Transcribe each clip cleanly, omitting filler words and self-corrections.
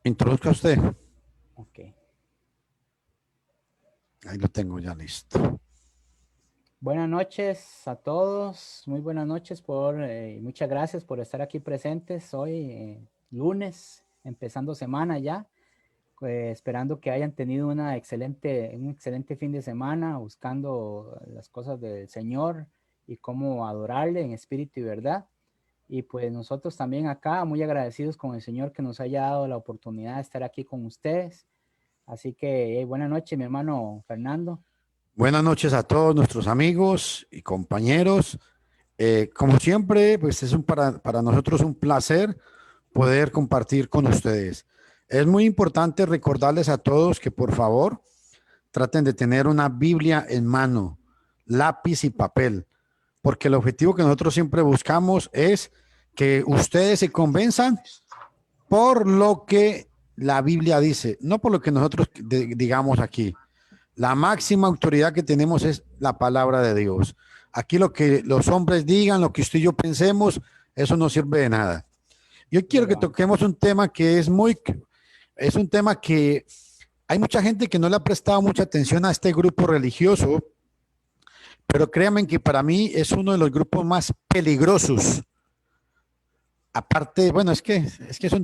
Introduzca usted. Ok. Ahí lo tengo ya listo. Buenas noches a todos. Muy buenas noches muchas gracias por estar aquí presentes hoy, lunes, empezando semana ya. Esperando que hayan tenido un excelente fin de semana, buscando las cosas del Señor y cómo adorarle en espíritu y verdad. Y pues nosotros también acá muy agradecidos con el Señor que nos haya dado la oportunidad de estar aquí con ustedes. Así que buenas noches, mi hermano Fernando. Buenas noches a todos nuestros amigos y compañeros. Como siempre, pues para nosotros un placer poder compartir con ustedes. Es muy importante recordarles a todos que por favor traten de tener una Biblia en mano, lápiz y papel, porque el objetivo que nosotros siempre buscamos es que ustedes se convenzan por lo que la Biblia dice, no por lo que nosotros digamos aquí. La máxima autoridad que tenemos es la palabra de Dios. Aquí lo que los hombres digan, lo que usted y yo pensemos, eso no sirve de nada. Yo quiero que toquemos un tema que es un tema que hay mucha gente que no le ha prestado mucha atención a este grupo religioso, pero créanme que para mí es uno de los grupos más peligrosos. Aparte, bueno, es que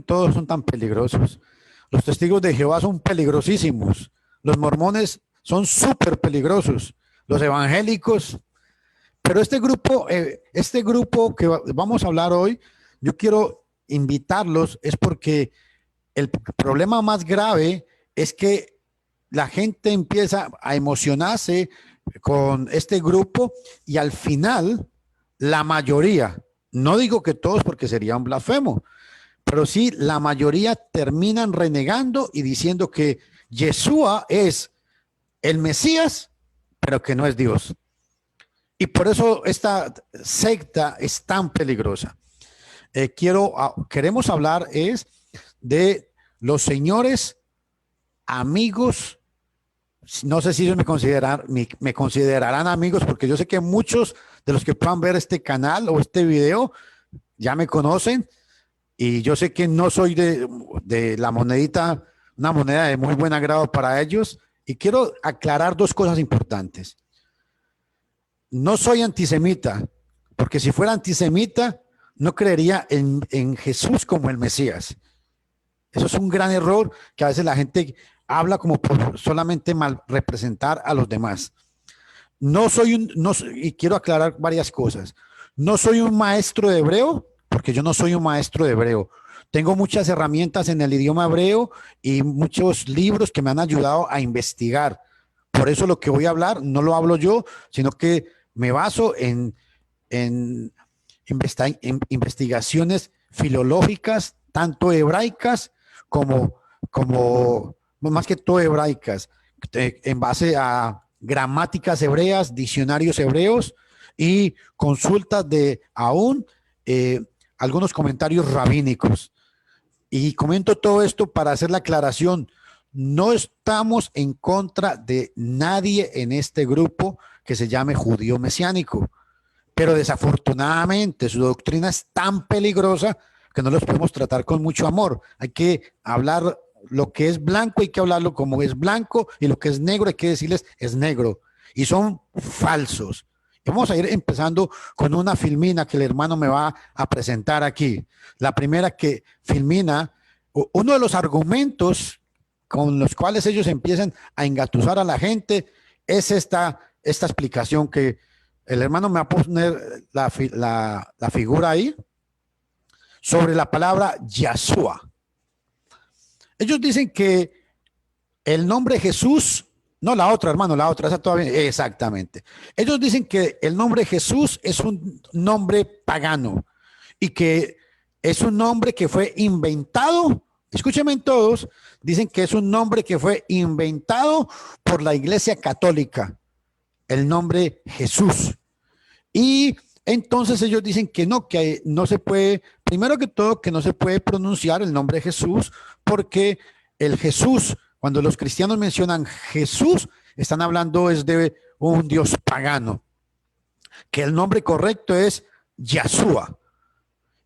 todos son tan peligrosos. Los testigos de Jehová son peligrosísimos. Los mormones son súper peligrosos. Los evangélicos. Pero este grupo que vamos a hablar hoy, yo quiero invitarlos, es porque el problema más grave es que la gente empieza a emocionarse con este grupo y al final la mayoría, no digo que todos porque sería un blasfemo, pero sí la mayoría terminan renegando y diciendo que Yeshua es el Mesías, pero que no es Dios. Y por eso esta secta es tan peligrosa. Queremos hablar de los señores amigos. No sé si ellos me considerarán amigos, porque yo sé que muchos de los que puedan ver este canal o este video ya me conocen, y yo sé que no soy de la monedita, una moneda de muy buen agrado para ellos, y quiero aclarar dos cosas importantes. No soy antisemita, porque si fuera antisemita, no creería en Jesús como el Mesías. Eso es un gran error que a veces la gente habla como por solamente mal representar a los demás. Y quiero aclarar varias cosas. No soy un maestro de hebreo, porque yo no soy un maestro de hebreo. Tengo muchas herramientas en el idioma hebreo y muchos libros que me han ayudado a investigar. Por eso lo que voy a hablar no lo hablo yo, sino que me baso en investigaciones filológicas, tanto hebraicas como más que todo hebraicas, en base a gramáticas hebreas, diccionarios hebreos y consultas de aún algunos comentarios rabínicos. Y comento todo esto para hacer la aclaración. No estamos en contra de nadie en este grupo que se llame judío mesiánico, pero desafortunadamente su doctrina es tan peligrosa que no los podemos tratar con mucho amor. Hay que hablar lo que es blanco, hay que hablarlo como es blanco, y lo que es negro hay que decirles es negro. Y son falsos. Y vamos a ir empezando con una filmina que el hermano me va a presentar aquí. La primera que filmina, uno de los argumentos con los cuales ellos empiezan a engatusar a la gente es esta explicación que el hermano me va a poner la figura ahí sobre la palabra Yahshua. Ellos dicen que el nombre Jesús, no la otra, hermano, la otra, esa todavía, exactamente. Ellos dicen que el nombre Jesús es un nombre pagano y que es un nombre que fue inventado. Escúchenme todos, dicen que es un nombre que fue inventado por la Iglesia Católica, el nombre Jesús. Y entonces ellos dicen que no se puede, primero que todo, que no se puede pronunciar el nombre Jesús, porque el Jesús, cuando los cristianos mencionan Jesús, están hablando es de un Dios pagano, que el nombre correcto es Yahshua.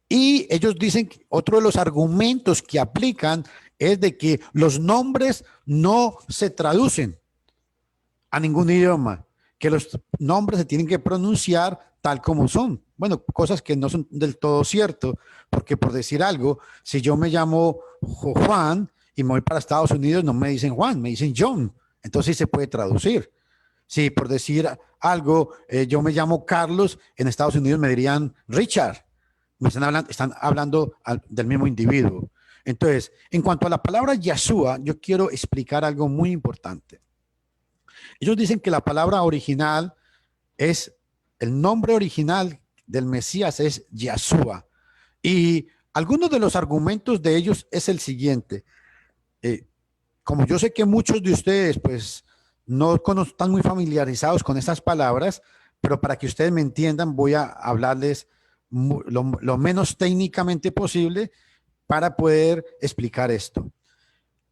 Y ellos dicen que otro de los argumentos que aplican es de que los nombres no se traducen a ningún idioma, que los nombres se tienen que pronunciar tal como son. Bueno, cosas que no son del todo cierto, porque por decir algo, si yo me llamo Juan y me voy para Estados Unidos, no me dicen Juan, me dicen John. Entonces sí se puede traducir. Si por decir algo, yo me llamo Carlos, en Estados Unidos me dirían Richard. Me están hablando del mismo individuo. Entonces, en cuanto a la palabra Yeshua, yo quiero explicar algo muy importante. Ellos dicen que la palabra original es, el nombre original del Mesías es Yeshua. Y algunos de los argumentos de ellos es el siguiente. Como yo sé que muchos de ustedes pues no están muy familiarizados con estas palabras, pero para que ustedes me entiendan voy a hablarles lo menos técnicamente posible para poder explicar esto.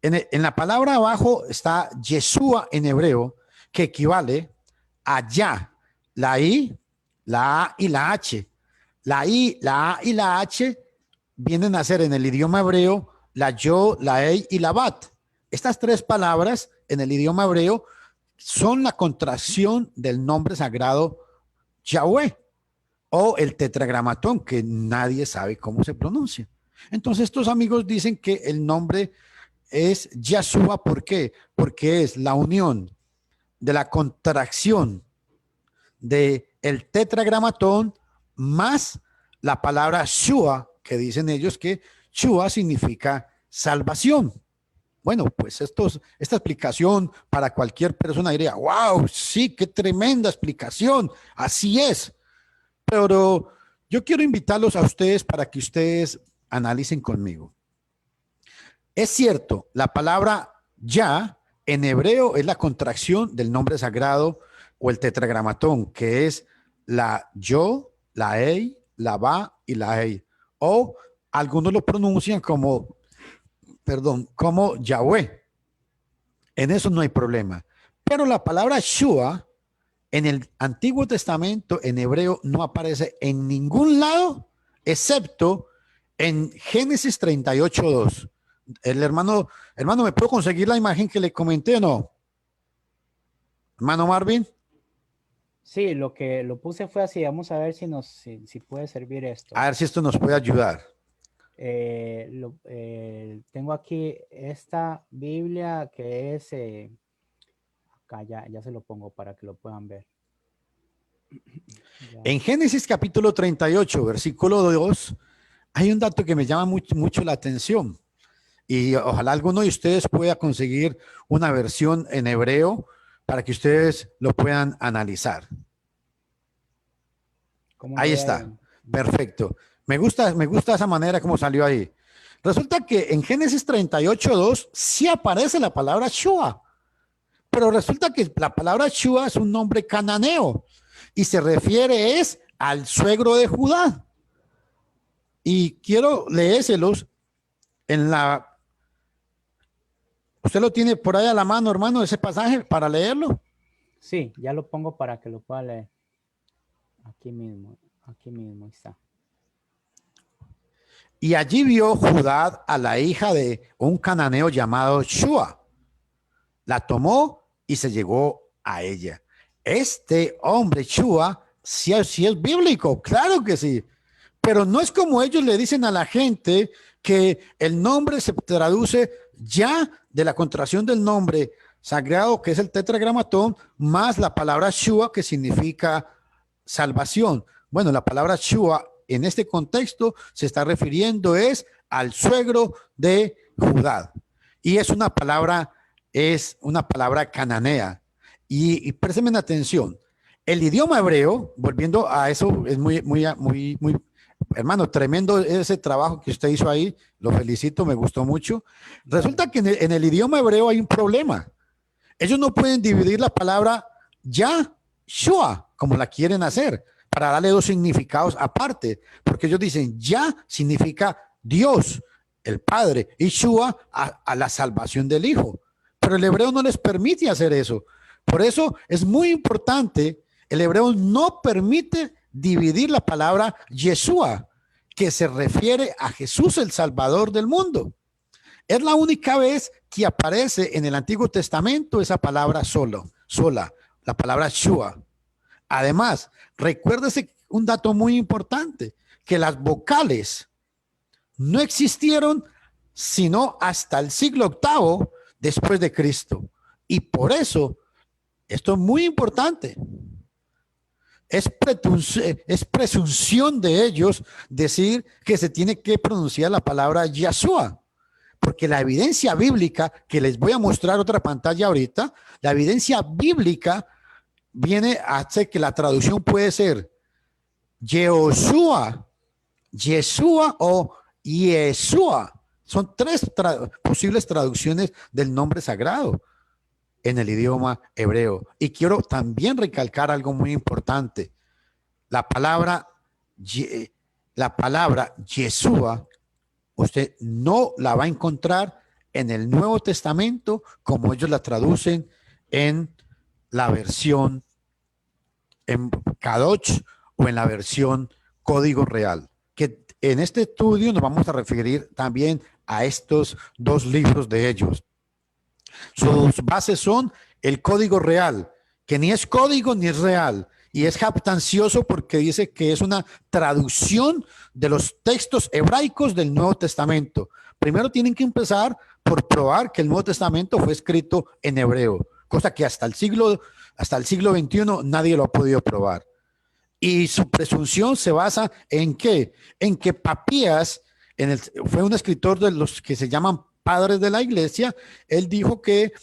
En la palabra abajo está Yeshua en hebreo, que equivale a ya, la I, la A y la H. La I, la A y la H vienen a ser en el idioma hebreo la yo, la ei y la bat. Estas tres palabras en el idioma hebreo son la contracción del nombre sagrado Yahweh o el tetragramatón, que nadie sabe cómo se pronuncia. Entonces estos amigos dicen que el nombre es Yeshua. ¿Por qué? Porque es la unión de la contracción de el tetragramatón más la palabra Shua, que dicen ellos que Shua significa salvación. Bueno, pues esta explicación para cualquier persona diría, wow, sí, qué tremenda explicación, así es. Pero yo quiero invitarlos a ustedes para que ustedes analicen conmigo. Es cierto, la palabra ya en hebreo es la contracción del nombre sagrado o el tetragramatón, que es la yo, la ei, la ba y la ei. O algunos lo pronuncian como, como Yahweh. En eso no hay problema. Pero la palabra Shua en el Antiguo Testamento en hebreo no aparece en ningún lado, excepto en Génesis 38:2. El hermano, ¿me puedo conseguir la imagen que le comenté o no? Hermano Marvin. Sí, lo que lo puse fue así. Vamos a ver si puede servir esto. A ver si esto nos puede ayudar. Tengo aquí esta Biblia que es, acá ya se lo pongo para que lo puedan ver. Ya. En Génesis capítulo 38, versículo 2, hay un dato que me llama mucho la atención. Y ojalá alguno de ustedes pueda conseguir una versión en hebreo para que ustedes lo puedan analizar. Ahí está. Perfecto. Me gusta esa manera como salió ahí. Resulta que en Génesis 38:2 sí aparece la palabra Shua, pero resulta que la palabra Shua es un nombre cananeo y se refiere al suegro de Judá. Y quiero leérselos en la... ¿Usted lo tiene por ahí a la mano, hermano, ese pasaje para leerlo? Sí, ya lo pongo para que lo pueda leer. Aquí mismo está. Y allí vio Judá a la hija de un cananeo llamado Shua. La tomó y se llegó a ella. Este hombre Shua sí es bíblico, claro que sí. Pero no es como ellos le dicen a la gente que el nombre se traduce ya de la contracción del nombre sagrado, que es el tetragramatón, más la palabra Shua, que significa salvación. Bueno, la palabra Shua en este contexto se está refiriendo al suegro de Judá. Y es una palabra cananea. Y presten atención. El idioma hebreo, volviendo a eso, es muy, hermano, tremendo ese trabajo que usted hizo ahí. Lo felicito, me gustó mucho. Resulta que en el idioma hebreo hay un problema. Ellos no pueden dividir la palabra Shua como la quieren hacer, para darle dos significados aparte, porque ellos dicen ya significa Dios, el Padre, y Shua a la salvación del Hijo. Pero el hebreo no les permite hacer eso. Por eso es muy importante, el hebreo no permite dividir la palabra Yeshua, que se refiere a Jesús, el Salvador del mundo. Es la única vez que aparece en el Antiguo Testamento esa palabra sola, la palabra Shua. Además, recuérdese un dato muy importante, que las vocales no existieron sino hasta el siglo VIII después de Cristo. Y por eso, esto es muy importante, es presunción de ellos decir que se tiene que pronunciar la palabra Yahshua. Porque la evidencia bíblica, que les voy a mostrar otra pantalla ahorita, la evidencia bíblica viene a hacer que la traducción puede ser Yehoshua, Yeshua o Yeshua. Son tres posibles traducciones del nombre sagrado en el idioma hebreo. Y quiero también recalcar algo muy importante. La palabra Yeshua, usted no la va a encontrar en el Nuevo Testamento como ellos la traducen en la versión en Kadosh o en la versión Código Real. Que en este estudio nos vamos a referir también a estos dos libros de ellos. Sus bases son el Código Real, que ni es código ni es real, y es jactancioso porque dice que es una traducción de los textos hebraicos del Nuevo Testamento. Primero tienen que empezar por probar que el Nuevo Testamento fue escrito en hebreo, cosa que hasta el siglo XXI nadie lo ha podido probar. Y su presunción se basa en ¿qué? En que Papías fue un escritor de los que se llaman padres de la iglesia. Él dijo que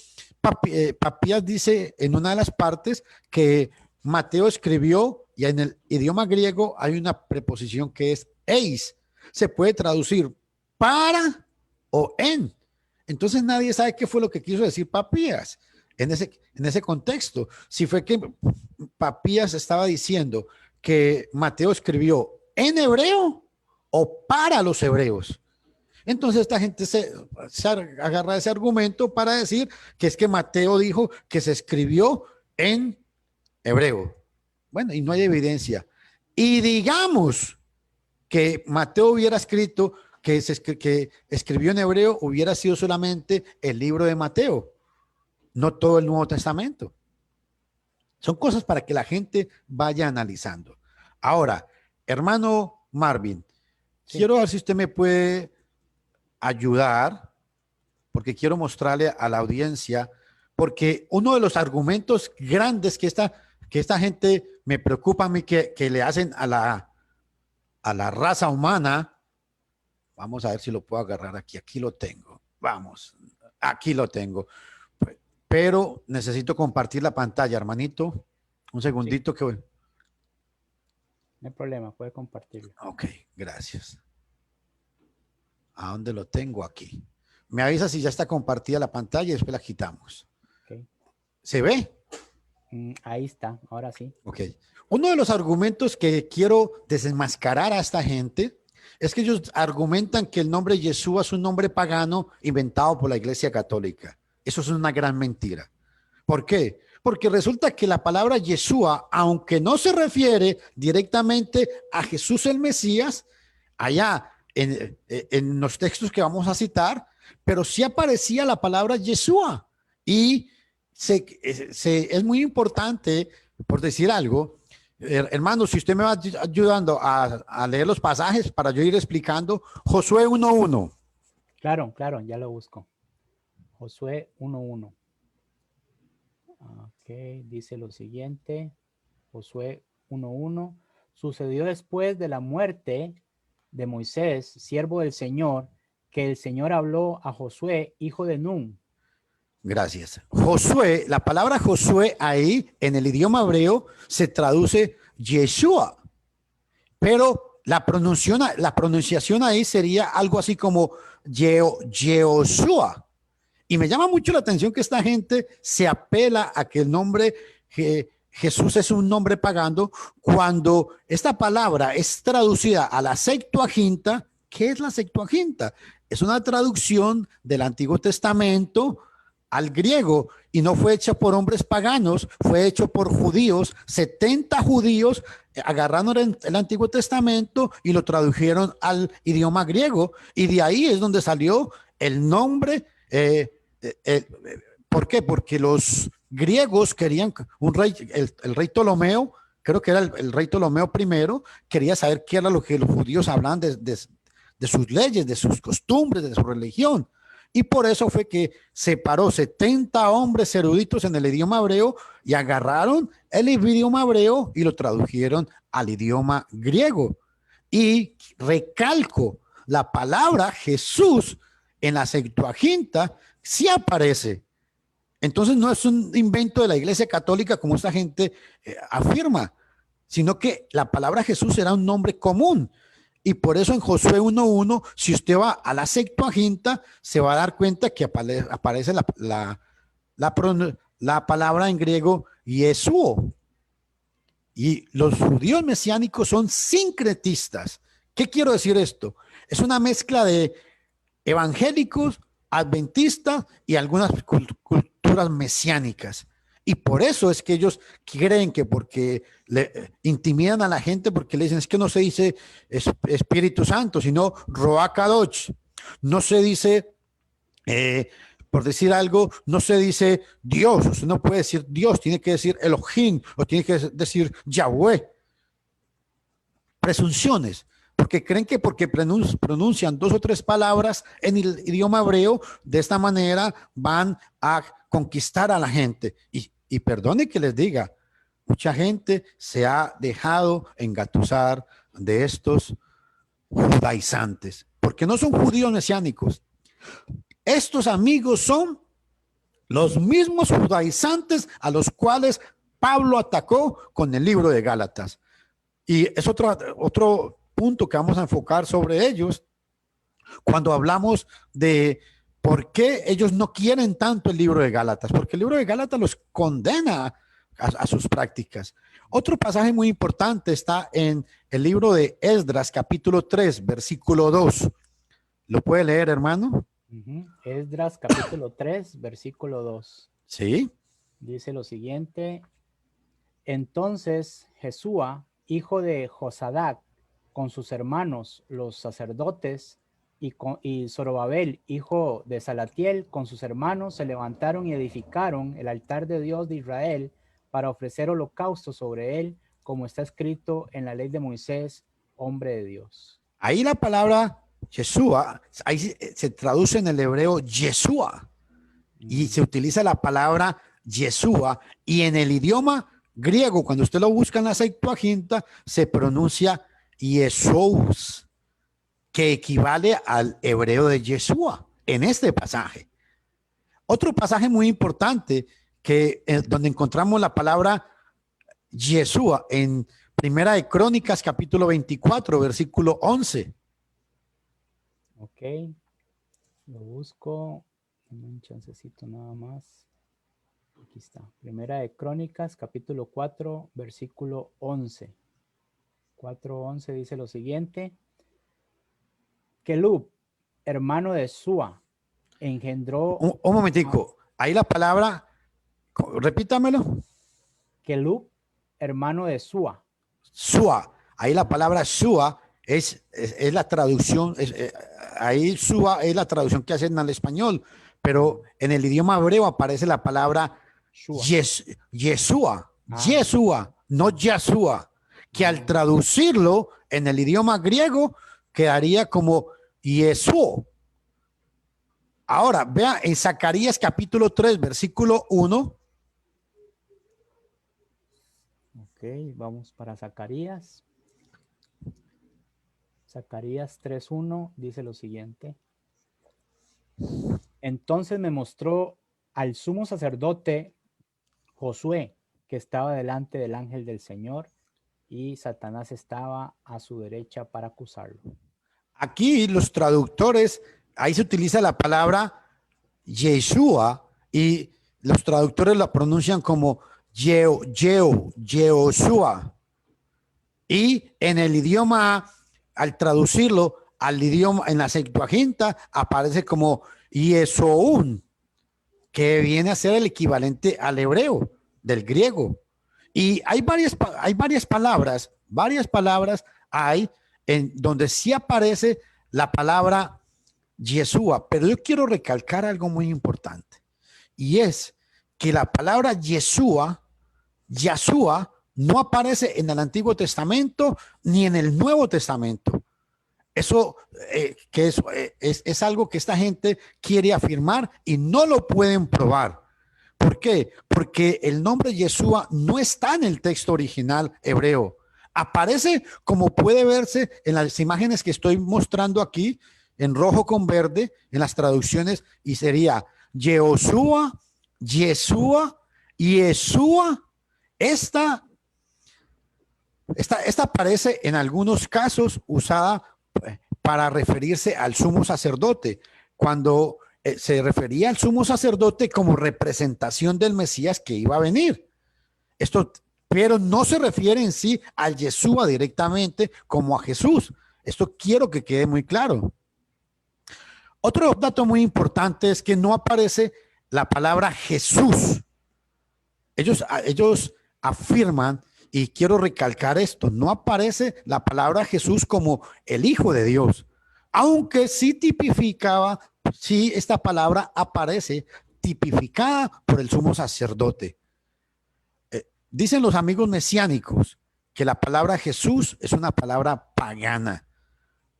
Papías dice en una de las partes que Mateo escribió, y en el idioma griego hay una preposición que es eis. Se puede traducir para o en. Entonces nadie sabe qué fue lo que quiso decir Papías en ese contexto. Si fue que Papías estaba diciendo que Mateo escribió en hebreo o para los hebreos. Entonces esta gente se agarra ese argumento para decir que es que Mateo dijo que se escribió en hebreo. Bueno, y no hay evidencia. Y digamos que Mateo hubiera escrito que escribió en hebreo, hubiera sido solamente el libro de Mateo, no todo el Nuevo Testamento. Son cosas para que la gente vaya analizando. Ahora, hermano Marvin, sí, quiero ver si usted me puede ayudar, porque quiero mostrarle a la audiencia, porque uno de los argumentos grandes que esta gente me preocupa a mí que le hacen a la raza humana, vamos a ver si lo puedo agarrar aquí lo tengo, vamos, aquí lo tengo, pero necesito compartir la pantalla, hermanito, un segundito. Sí. Que voy. No hay problema, puede compartirlo. Ok, gracias. ¿A dónde lo tengo? Aquí. Me avisa si ya está compartida la pantalla y después la quitamos. Okay. ¿Se ve? Ahí está, ahora sí. Ok. Uno de los argumentos que quiero desenmascarar a esta gente es que ellos argumentan que el nombre Yeshua es un nombre pagano inventado por la Iglesia Católica. Eso es una gran mentira. ¿Por qué? Porque resulta que la palabra Yeshua, aunque no se refiere directamente a Jesús el Mesías, allá en los textos que vamos a citar, pero sí aparecía la palabra Yeshua. Y es muy importante, por decir algo, hermano, si usted me va ayudando a leer los pasajes para yo ir explicando, Josué 1:1. Claro, ya lo busco. Josué 1:1. Ok, dice lo siguiente. Josué 1:1. Sucedió después de la muerte de Moisés, siervo del Señor, que el Señor habló a Josué, hijo de Nun. Gracias. Josué, la palabra Josué ahí en el idioma hebreo se traduce Yeshua, pero la pronunciación ahí sería algo así como Yehoshua. Y me llama mucho la atención que esta gente se apela a que el nombre Jesús es un nombre pagano, cuando esta palabra es traducida a la Septuaginta. ¿Qué es la Septuaginta? Es una traducción del Antiguo Testamento al griego y no fue hecha por hombres paganos, fue hecho por judíos. 70 judíos agarraron el Antiguo Testamento y lo tradujeron al idioma griego, y de ahí es donde salió el nombre. ¿Por qué? Porque los griegos querían un rey, el rey Ptolomeo, creo que era el rey Ptolomeo I, quería saber qué era lo que los judíos hablaban de sus leyes, de sus costumbres, de su religión. Y por eso fue que separó 70 hombres eruditos en el idioma hebreo y agarraron el idioma hebreo y lo tradujeron al idioma griego. Y recalco, la palabra Jesús en la Septuaginta sí aparece. Entonces no es un invento de la Iglesia Católica como esta gente afirma, sino que la palabra Jesús era un nombre común. Y por eso en Josué 1:1, si usted va a la Septuaginta, se va a dar cuenta que aparece la palabra en griego Yeshua. Y los judíos mesiánicos son sincretistas. ¿Qué quiero decir esto? Es una mezcla de evangélicos, adventistas y algunas culturas mesiánicas. Y por eso es que ellos creen que porque le intimidan a la gente, porque le dicen es que no se dice Espíritu Santo, sino Ruach Kadosh. No se dice, por decir algo, no se dice Dios. Usted no puede decir Dios, tiene que decir Elohim o tiene que decir Yahweh. Presunciones. Porque creen que porque pronuncian 2 o 3 palabras en el idioma hebreo, de esta manera van a conquistar a la gente. Y perdone que les diga, mucha gente se ha dejado engatusar de estos judaizantes, porque no son judíos mesiánicos. Estos amigos son los mismos judaizantes a los cuales Pablo atacó con el libro de Gálatas. Y es otro punto que vamos a enfocar sobre ellos cuando hablamos de por qué ellos no quieren tanto el libro de Gálatas, porque el libro de Gálatas los condena a sus prácticas. Otro pasaje muy importante está en el libro de Esdras, capítulo 3, versículo 2. ¿Lo puede leer, hermano? Esdras, capítulo 3, versículo 2. Sí. Dice lo siguiente: entonces Jesúa, hijo de Josadac, con sus hermanos, los sacerdotes, y Zorobabel, hijo de Salatiel, con sus hermanos, se levantaron y edificaron el altar de Dios de Israel para ofrecer holocausto sobre él, como está escrito en la ley de Moisés, hombre de Dios. Ahí la palabra Yeshua, ahí se traduce en el hebreo Yeshua, y se utiliza la palabra Yeshua, y en el idioma griego, cuando usted lo busca en la Septuaginta, se pronuncia Yeshua, que equivale al hebreo de Yeshua en este pasaje. Otro pasaje muy importante que donde encontramos la palabra Yeshua en Primera de Crónicas, capítulo 24, versículo 11. Ok, lo busco, un chancecito nada más. Aquí está, Primera de Crónicas, capítulo 4, versículo 11. 4:11 dice lo siguiente: Kelub, hermano de Sua, engendró... Un momentico, ahí la palabra, repítamelo. Kelub, hermano de Sua. Sua, ahí la palabra Sua es la traducción, ahí Sua es la traducción que hacen al español, pero en el idioma hebreo aparece la palabra Yeshua, Yeshua, no Yeshua, que al traducirlo en el idioma griego quedaría como Yeshua. Ahora, vea en Zacarías capítulo 3, versículo 1. Ok, vamos para Zacarías. Zacarías 3:1 dice lo siguiente: entonces me mostró al sumo sacerdote Josué, que estaba delante del ángel del Señor, y Satanás estaba a su derecha para acusarlo. Aquí los traductores, ahí se utiliza la palabra Yeshua y los traductores la pronuncian como Yehoshua. Y en el idioma, al traducirlo al idioma, en la Septuaginta, aparece como Yesoun, que viene a ser el equivalente al hebreo, del griego. Y hay varias palabras hay en donde sí aparece la palabra Yeshua, pero yo quiero recalcar algo muy importante y es que la palabra Yeshua, Yahshua, no aparece en el Antiguo Testamento ni en el Nuevo Testamento. Eso es algo que esta gente quiere afirmar y no lo pueden probar. ¿Por qué? Porque el nombre Yeshua no está en el texto original hebreo. Aparece como puede verse en las imágenes que estoy mostrando aquí, en rojo con verde, en las traducciones, y sería Yehoshua, Yeshua, Yeshua. Esta, esta aparece en algunos casos usada para referirse al sumo sacerdote, cuando se refería al sumo sacerdote como representación del Mesías que iba a venir. Esto, pero no se refiere en sí al Yeshua directamente como a Jesús. Esto quiero que quede muy claro. Otro dato muy importante es que no aparece la palabra Jesús. Ellos afirman, y quiero recalcar esto, no aparece la palabra Jesús como el Hijo de Dios, aunque sí tipificaba, sí esta palabra aparece tipificada por el sumo sacerdote. Dicen los amigos mesiánicos que la palabra Jesús es una palabra pagana,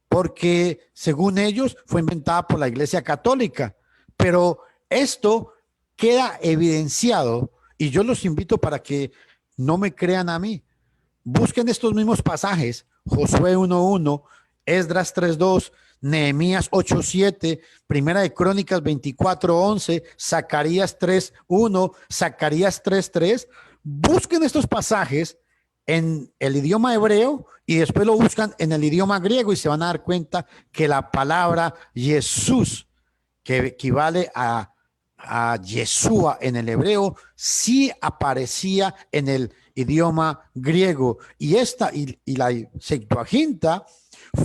porque según ellos fue inventada por la Iglesia Católica, pero esto queda evidenciado y yo los invito para que no me crean a mí. Busquen estos mismos pasajes, Josué 1:1, Esdras 3:2, Nehemías 8:7, Primera de Crónicas 24:11, Zacarías 3:1, Zacarías 3:3. Busquen estos pasajes en el idioma hebreo y después lo buscan en el idioma griego y se van a dar cuenta que la palabra Jesús, que equivale a Yeshua en el hebreo, sí aparecía en el idioma griego. Y la Septuaginta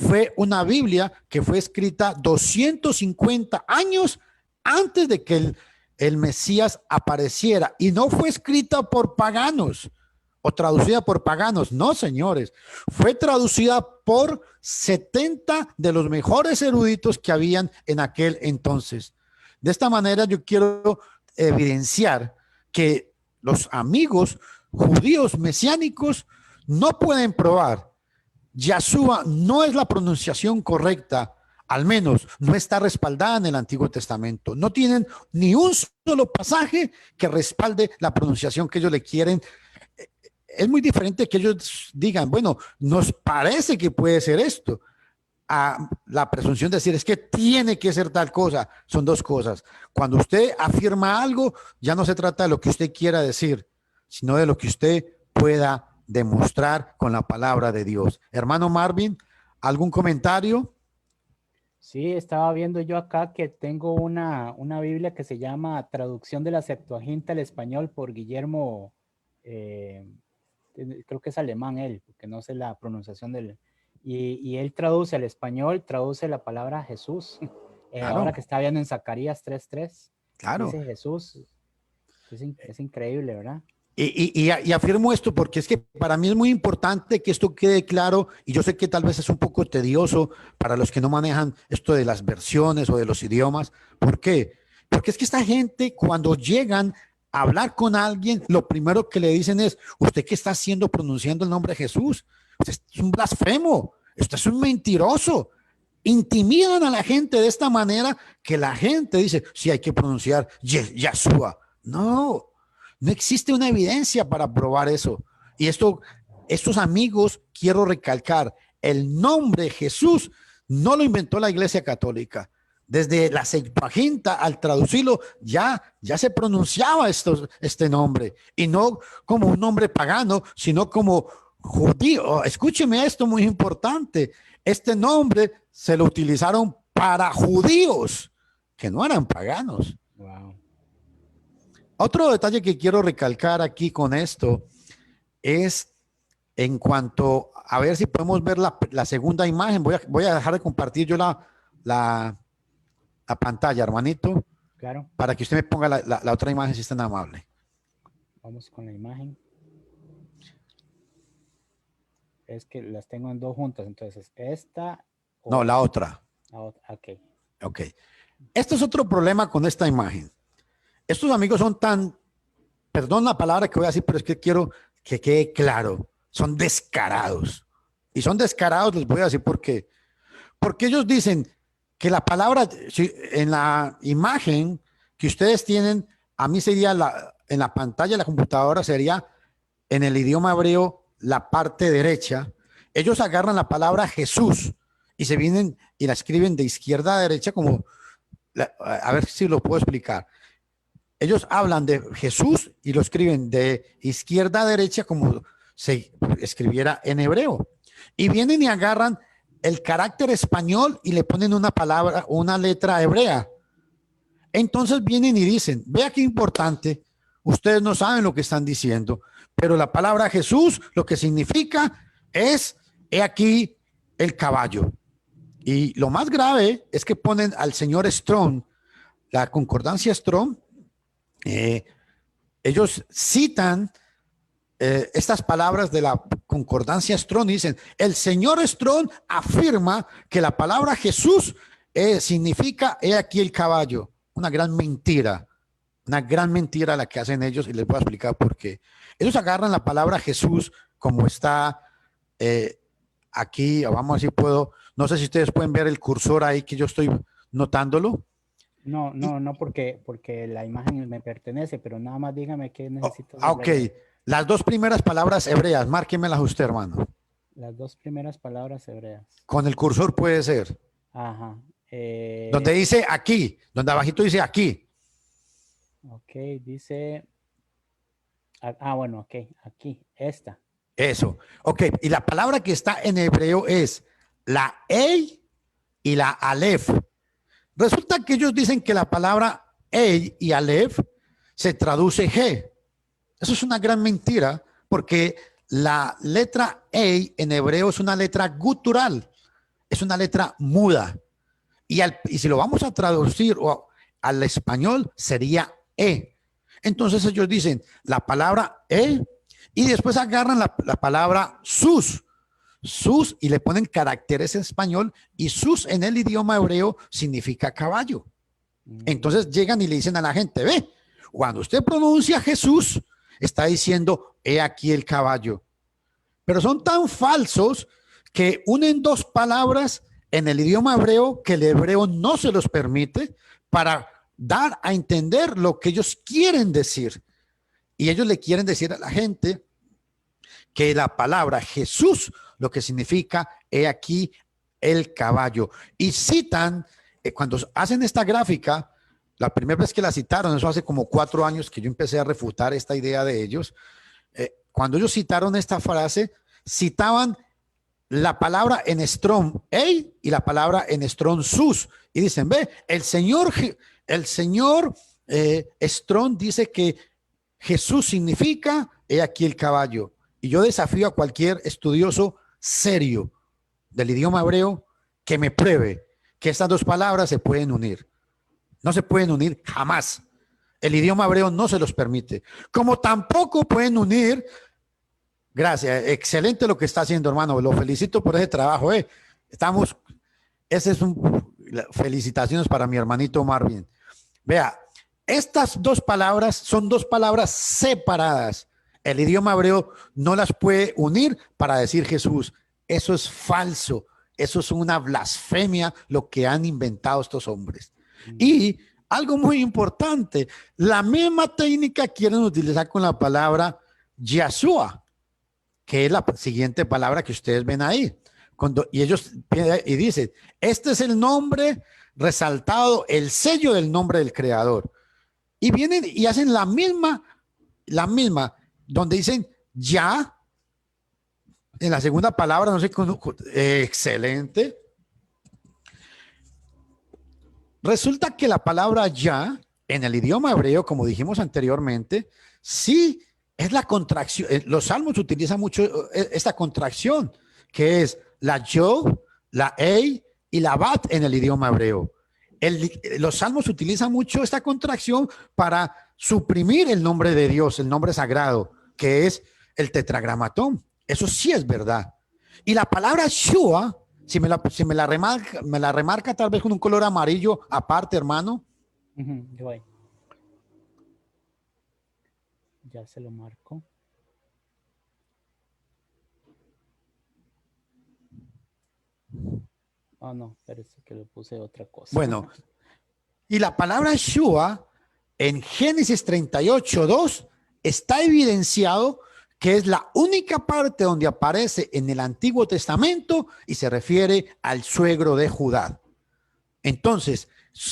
fue una Biblia que fue escrita 250 años antes de que el Mesías apareciera y no fue escrita por paganos o traducida por paganos, no señores, fue traducida por 70 de los mejores eruditos que habían en aquel entonces. De esta manera yo quiero evidenciar que los amigos judíos mesiánicos no pueden probar. Yahshua no es la pronunciación correcta, al menos no está respaldada en el Antiguo Testamento. No tienen ni un solo pasaje que respalde la pronunciación que ellos le quieren. Es muy diferente que ellos digan, bueno, nos parece que puede ser esto, a la presunción de decir es que tiene que ser tal cosa. Son dos cosas. Cuando usted afirma algo, ya no se trata de lo que usted quiera decir, sino de lo que usted pueda demostrar con la palabra de Dios. Hermano Marvin, ¿algún comentario? Sí, estaba viendo yo acá que tengo una Biblia que se llama Traducción de la Septuaginta al Español por Guillermo, eh, creo que es alemán él, porque no sé la pronunciación del... Y él traduce al español, traduce la palabra Jesús. Ahora que Claro, está viendo en Zacarías 3:3, claro. dice Jesús. Es increíble, ¿verdad? Y afirmo esto porque es que para mí es muy importante que esto quede claro y yo sé que tal vez es un poco tedioso para los que no manejan esto de las versiones o de los idiomas. ¿Por qué? Porque es que esta gente cuando llegan a hablar con alguien, lo primero que le dicen es, ¿usted qué está haciendo pronunciando el nombre de Jesús? Usted es un blasfemo, usted es un mentiroso. Intimidan a la gente de esta manera que la gente dice, sí, hay que pronunciar Yahshua. No, no existe una evidencia para probar eso. Y estos amigos, quiero recalcar, el nombre Jesús no lo inventó la Iglesia Católica. Desde la Septuaginta, al traducirlo, ya se pronunciaba este nombre. Y no como un nombre pagano, sino como judío. Escúcheme esto muy importante. Este nombre se lo utilizaron para judíos, que no eran paganos. Wow. Otro detalle que quiero recalcar aquí con esto es en cuanto a ver si podemos ver la segunda imagen. Voy a dejar de compartir yo la, la pantalla, hermanito, Claro, para que usted me ponga la otra imagen si es tan amable. vamos con la imagen. Es que las tengo en dos juntas, entonces esta No, o la otra. la otra. Ok. Ok. Este es otro problema con esta imagen. Estos amigos son tan, perdón la palabra que voy a decir, pero es que quiero que quede claro, son descarados. Y son descarados, les voy a decir por qué. Porque ellos dicen que la palabra, en la imagen que ustedes tienen, a mí sería en la pantalla de la computadora, sería en el idioma hebreo la parte derecha. Ellos agarran la palabra Jesús y se vienen y la escriben de izquierda a derecha como, a ver si lo puedo explicar. Ellos hablan de Jesús y lo escriben de izquierda a derecha como se escribiera en hebreo. Y vienen y agarran el carácter español y le ponen una palabra, una letra hebrea. Entonces vienen y dicen, vea qué importante, ustedes no saben lo que están diciendo, pero la palabra Jesús lo que significa es, he aquí el caballo. Y lo más grave es que ponen al señor Strong, la concordancia Strong, ellos citan estas palabras de la concordancia Strong y dicen, el señor Strong afirma que la palabra Jesús significa, he aquí el caballo. Una gran mentira la que hacen ellos y les voy a explicar por qué. Ellos agarran la palabra Jesús como está aquí, vamos a ver si puedo, no sé si ustedes pueden ver el cursor ahí que yo estoy notándolo. No, porque la imagen me pertenece, pero nada más dígame qué necesito. Ok, las dos primeras palabras hebreas, márquemelas usted, hermano. Las dos primeras palabras hebreas. Con el cursor puede ser. Ajá. Donde dice aquí, donde abajito dice aquí. Ok, dice. Bueno, ok, aquí, esta. Eso. Ok, y la palabra que está en hebreo es la Ei y la Aleph. Resulta que ellos dicen que la palabra Ei y Aleph se traduce G. Eso es una gran mentira porque la letra Ei en hebreo es una letra gutural, es una letra muda. Y si lo vamos a traducir al español sería E. Entonces ellos dicen la palabra E y después agarran la palabra sus y le ponen caracteres en español y sus en el idioma hebreo significa caballo. Entonces llegan y le dicen a la gente, ve, cuando usted pronuncia Jesús, está diciendo, he aquí el caballo. Pero son tan falsos que unen dos palabras en el idioma hebreo que el hebreo no se los permite para dar a entender lo que ellos quieren decir. Y ellos le quieren decir a la gente que la palabra Jesús lo que significa he aquí el caballo. Y citan, cuando hacen esta gráfica, la primera vez que la citaron, eso hace como 4 años que yo empecé a refutar esta idea de ellos, cuando ellos citaron esta frase, citaban la palabra en Strong Ei y la palabra en Strong Sus. Y dicen, ve, el señor Strong dice que Jesús significa he aquí el caballo. Y yo desafío a cualquier estudioso serio del idioma hebreo que me pruebe que estas dos palabras se pueden unir. No se pueden unir jamás. El idioma hebreo no se los permite. Como tampoco pueden unir. Gracias, excelente lo que está haciendo, hermano. Lo felicito por ese trabajo. Felicitaciones para mi hermanito Marvin. Vea, estas dos palabras son dos palabras separadas. El idioma hebreo no las puede unir para decir Jesús. Eso es falso. Eso es una blasfemia lo que han inventado estos hombres. Y algo muy importante, la misma técnica quieren utilizar con la palabra Yeshua, que es la siguiente palabra que ustedes ven ahí. Y ellos dicen, este es el nombre resaltado, el sello del nombre del Creador. Y vienen y hacen la misma, donde dicen ya, en la segunda palabra, no sé, excelente. Resulta que la palabra ya, en el idioma hebreo, como dijimos anteriormente, sí es la contracción. Los salmos utilizan mucho esta contracción, que es la yo, la ei y la bat en el idioma hebreo. Los salmos utilizan mucho esta contracción para suprimir el nombre de Dios, el nombre sagrado, que es el tetragramatón. Eso sí es verdad. Y la palabra Shua me la remarca tal vez con un color amarillo aparte, hermano. Yo voy. Ya se lo marco. Oh, no, parece que le puse otra cosa. Bueno, y la palabra Yeshua en Génesis 38:2 está evidenciado que es la única parte donde aparece en el Antiguo Testamento y se refiere al suegro de Judá. Entonces,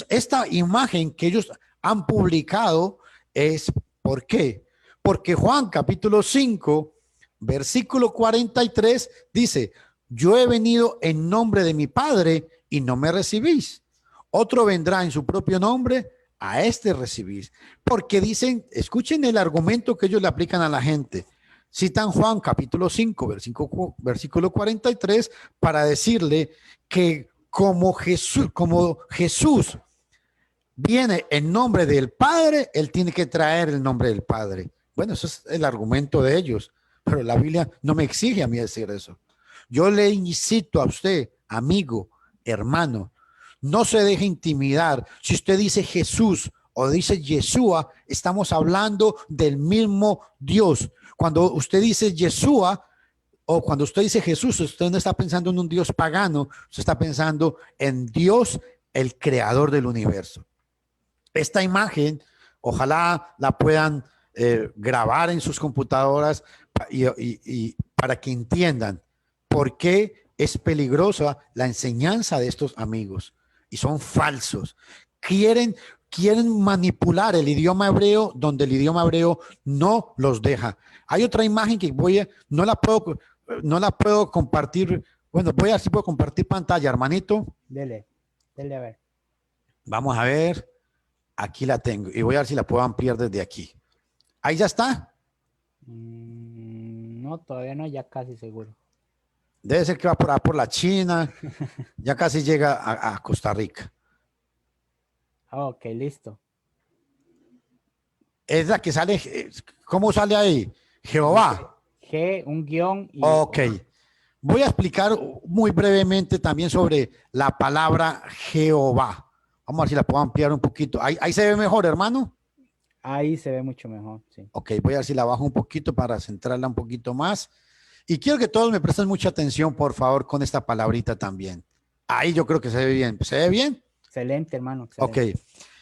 esta imagen que ellos han publicado es, ¿por qué? Porque Juan capítulo 5, versículo 43 dice, yo he venido en nombre de mi Padre y no me recibís. Otro vendrá en su propio nombre, a este recibís. Porque dicen, escuchen el argumento que ellos le aplican a la gente. Citan Juan capítulo 5, versículo 43 para decirle que como Jesús viene en nombre del Padre, él tiene que traer el nombre del Padre. Bueno, eso es el argumento de ellos, pero la Biblia no me exige a mí decir eso. Yo le incito a usted, amigo, hermano, no se deje intimidar. Si usted dice Jesús o dice Yeshua, estamos hablando del mismo Dios. Cuando usted dice Yeshua o cuando usted dice Jesús, usted no está pensando en un Dios pagano, usted está pensando en Dios, el creador del universo. Esta imagen, ojalá la puedan grabar en sus computadoras y para que entiendan por qué es peligrosa la enseñanza de estos amigos. Y son falsos. Quieren manipular el idioma hebreo donde el idioma hebreo no los deja. Hay otra imagen que no la puedo compartir. Bueno, voy a ver si puedo compartir pantalla, hermanito. Dele a ver. Vamos a ver. Aquí la tengo y voy a ver si la puedo ampliar desde aquí. Ahí ya está. No, todavía no, ya casi seguro. Debe ser que va por la China. Ya casi llega a Costa Rica. Ok, listo. Es la que sale. ¿Cómo sale ahí? Jehová. G, un guión. Y ok. Voy a explicar muy brevemente también sobre la palabra Jehová. Vamos a ver si la puedo ampliar un poquito. Ahí se ve mejor, hermano. Ahí se ve mucho mejor, sí. Ok, voy a ver si la bajo un poquito para centrarla un poquito más. Y quiero que todos me presten mucha atención, por favor, con esta palabrita también. Ahí yo creo que se ve bien. ¿Se ve bien? Excelente, hermano. Excelente. Ok.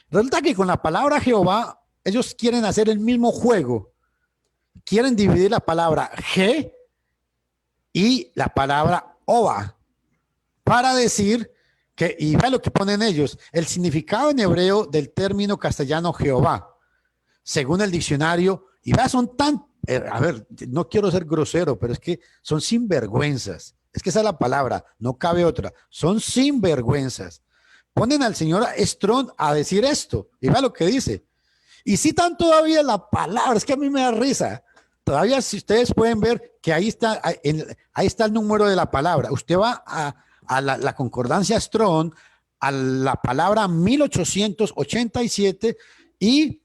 Resulta que con la palabra Jehová, ellos quieren hacer el mismo juego. Quieren dividir la palabra G y la palabra Oba para decir que, y vean lo que ponen ellos, el significado en hebreo del término castellano Jehová, según el diccionario, y vean, son tan, a ver, no quiero ser grosero, pero es que son sinvergüenzas. Es que esa es la palabra, no cabe otra. Son sinvergüenzas. Ponen al señor Strong a decir esto, y vean lo que dice. Y citan todavía la palabra, es que a mí me da risa. Todavía, si ustedes pueden ver que ahí está el número de la palabra. Usted va a la concordancia Strong, a la palabra 1887 y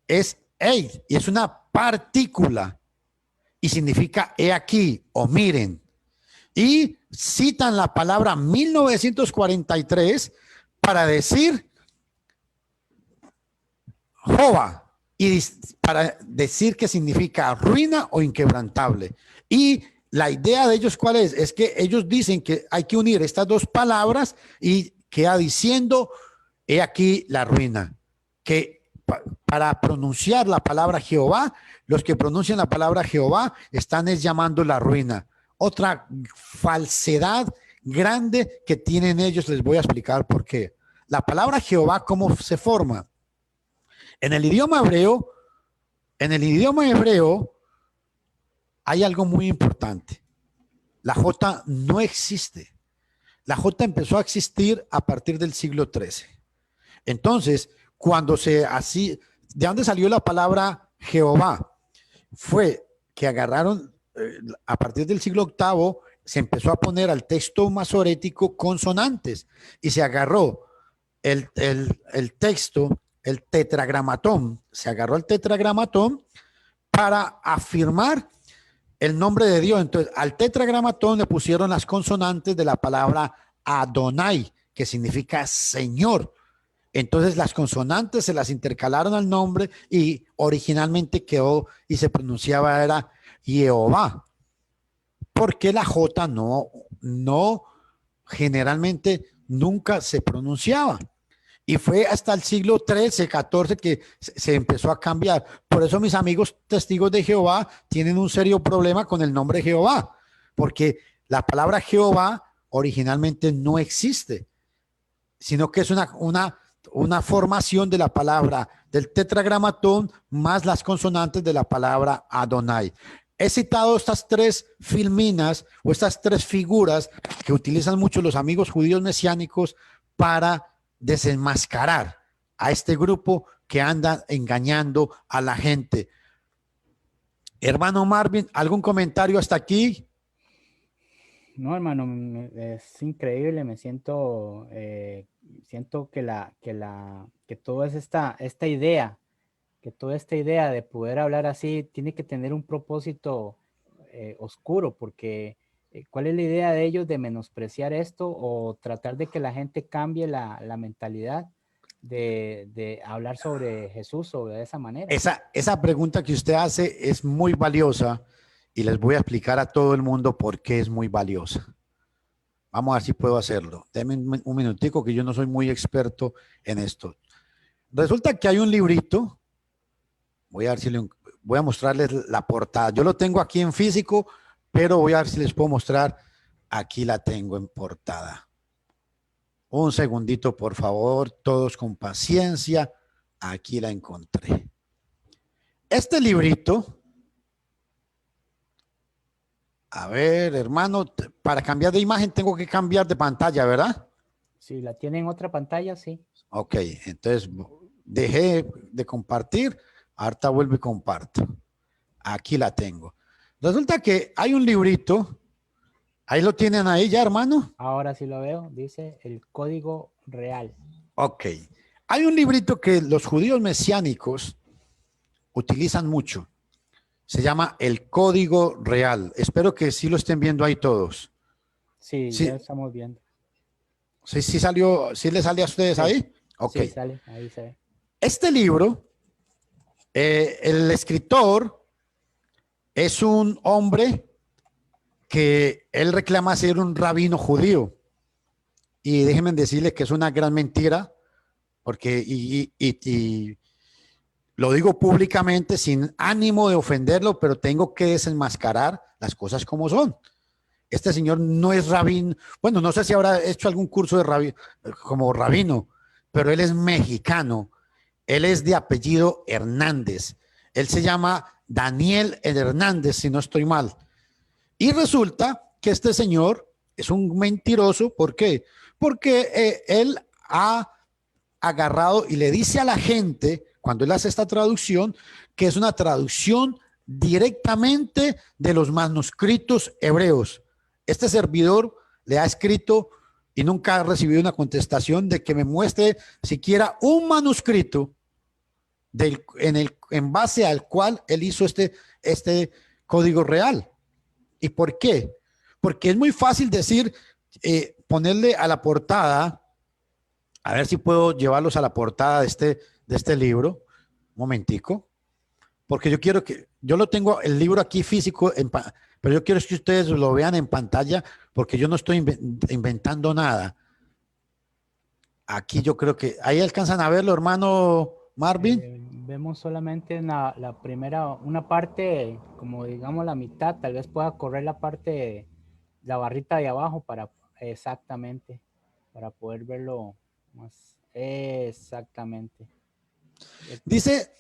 es eight, y es una partícula y significa he aquí o miren. Y citan la palabra 1943 para decir Jova, y para decir que significa ruina o inquebrantable. Y la idea de ellos, ¿cuál es? Es que ellos dicen que hay que unir estas dos palabras y queda diciendo, he aquí la ruina. Que para pronunciar la palabra Jehová, los que pronuncian la palabra Jehová están llamando la ruina. Otra falsedad grande que tienen ellos, les voy a explicar por qué. La palabra Jehová, ¿cómo se forma? En el idioma hebreo hay algo muy importante. La J no existe. La J empezó a existir a partir del siglo XIII. Entonces, ¿de dónde salió la palabra Jehová? Fue que agarraron, a partir del siglo VIII, se empezó a poner al texto masorético consonantes y se agarró el texto, el tetragramatón, se agarró el tetragramatón para afirmar el nombre de Dios. Entonces, al tetragramatón le pusieron las consonantes de la palabra Adonai, que significa Señor. Entonces, las consonantes se las intercalaron al nombre y originalmente quedó y se pronunciaba era Jehová. Porque la J no generalmente nunca se pronunciaba. Y fue hasta el siglo XIII, XIV que se empezó a cambiar. Por eso mis amigos testigos de Jehová tienen un serio problema con el nombre Jehová, porque la palabra Jehová originalmente no existe, sino que es una formación de la palabra del tetragramatón más las consonantes de la palabra Adonai. He citado estas tres filminas o estas tres figuras que utilizan mucho los amigos judíos mesiánicos para desenmascarar a este grupo que anda engañando a la gente. Hermano Marvin, ¿algún comentario hasta aquí? No, hermano, es increíble, me siento, siento que toda esta idea, que toda esta idea de poder hablar así tiene que tener un propósito oscuro, porque ¿cuál es la idea de ellos de menospreciar esto o tratar de que la gente cambie la mentalidad de hablar sobre Jesús o de esa manera? Esa pregunta que usted hace es muy valiosa y les voy a explicar a todo el mundo por qué es muy valiosa. Vamos a ver si puedo hacerlo. Denme un minutico que yo no soy muy experto en esto. Resulta que hay un librito. Voy a ver si voy a mostrarles la portada. Yo lo tengo aquí en físico, pero voy a ver si les puedo mostrar. Aquí la tengo en portada. Un segundito, por favor, todos con paciencia. Aquí la encontré. Este librito, a ver, hermano, para cambiar de imagen tengo que cambiar de pantalla, ¿verdad? Si la tienen en otra pantalla, sí. Ok, entonces dejé de compartir. Ahorita vuelvo y comparto. Aquí la tengo. Resulta que hay un librito. Ahí lo tienen ahí ya, hermano. Ahora sí lo veo, dice el código real. Ok. Hay un librito que los judíos mesiánicos utilizan mucho. Se llama El Código Real. Espero que sí lo estén viendo ahí todos. Sí, Sí, ya estamos viendo. sí salió, sí le sale a ustedes Sí, ahí. Ok. sí, sale, ahí se ve. Este libro, el escritor es un hombre que él reclama ser un rabino judío. Y déjenme decirles que es una gran mentira, porque y lo digo públicamente sin ánimo de ofenderlo, pero tengo que desenmascarar las cosas como son. Este señor no es rabino, bueno, no sé si habrá hecho algún curso de como rabino, pero él es mexicano, él es de apellido Hernández, él se llama Daniel Hernández, si no estoy mal. Y resulta que este señor es un mentiroso, ¿por qué? Porque él ha agarrado y le dice a la gente, cuando él hace esta traducción, que es una traducción directamente de los manuscritos hebreos. Este servidor le ha escrito y nunca ha recibido una contestación de que me muestre siquiera un manuscrito en base al cual él hizo este código real. ¿Y por qué? Porque es muy fácil decir, ponerle a la portada. A ver si puedo llevarlos a la portada de este libro. Un momentico. Porque yo quiero yo lo tengo el libro aquí físico, pero yo quiero que ustedes lo vean en pantalla porque yo no estoy inventando nada. Aquí yo creo que, ahí alcanzan a verlo, hermano Marvin. Vemos solamente la primera, una parte, como digamos la mitad, tal vez pueda correr la parte, la barrita de abajo para exactamente, para poder verlo más exactamente. Dice,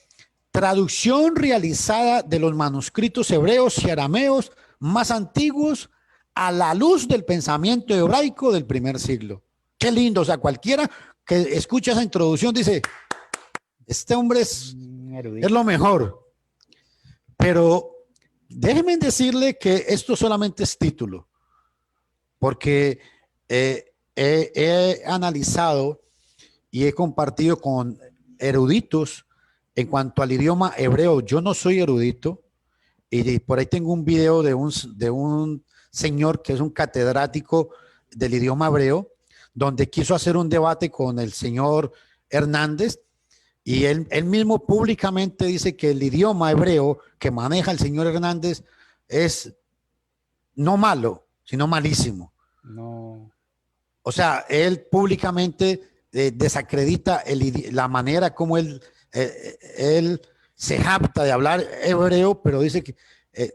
traducción realizada de los manuscritos hebreos y arameos más antiguos a la luz del pensamiento hebraico del primer siglo. Qué lindo, o sea, cualquiera que escucha esa introducción dice, este hombre es lo mejor. Pero déjenme decirle que esto solamente es título, porque he analizado y he compartido con eruditos en cuanto al idioma hebreo. Yo no soy erudito y por ahí tengo un video de un señor que es un catedrático del idioma hebreo, donde quiso hacer un debate con el señor Hernández, y él mismo públicamente dice que el idioma hebreo que maneja el señor Hernández es no malo, sino malísimo. No. O sea, él públicamente desacredita la manera como él se jacta de hablar hebreo, pero dice que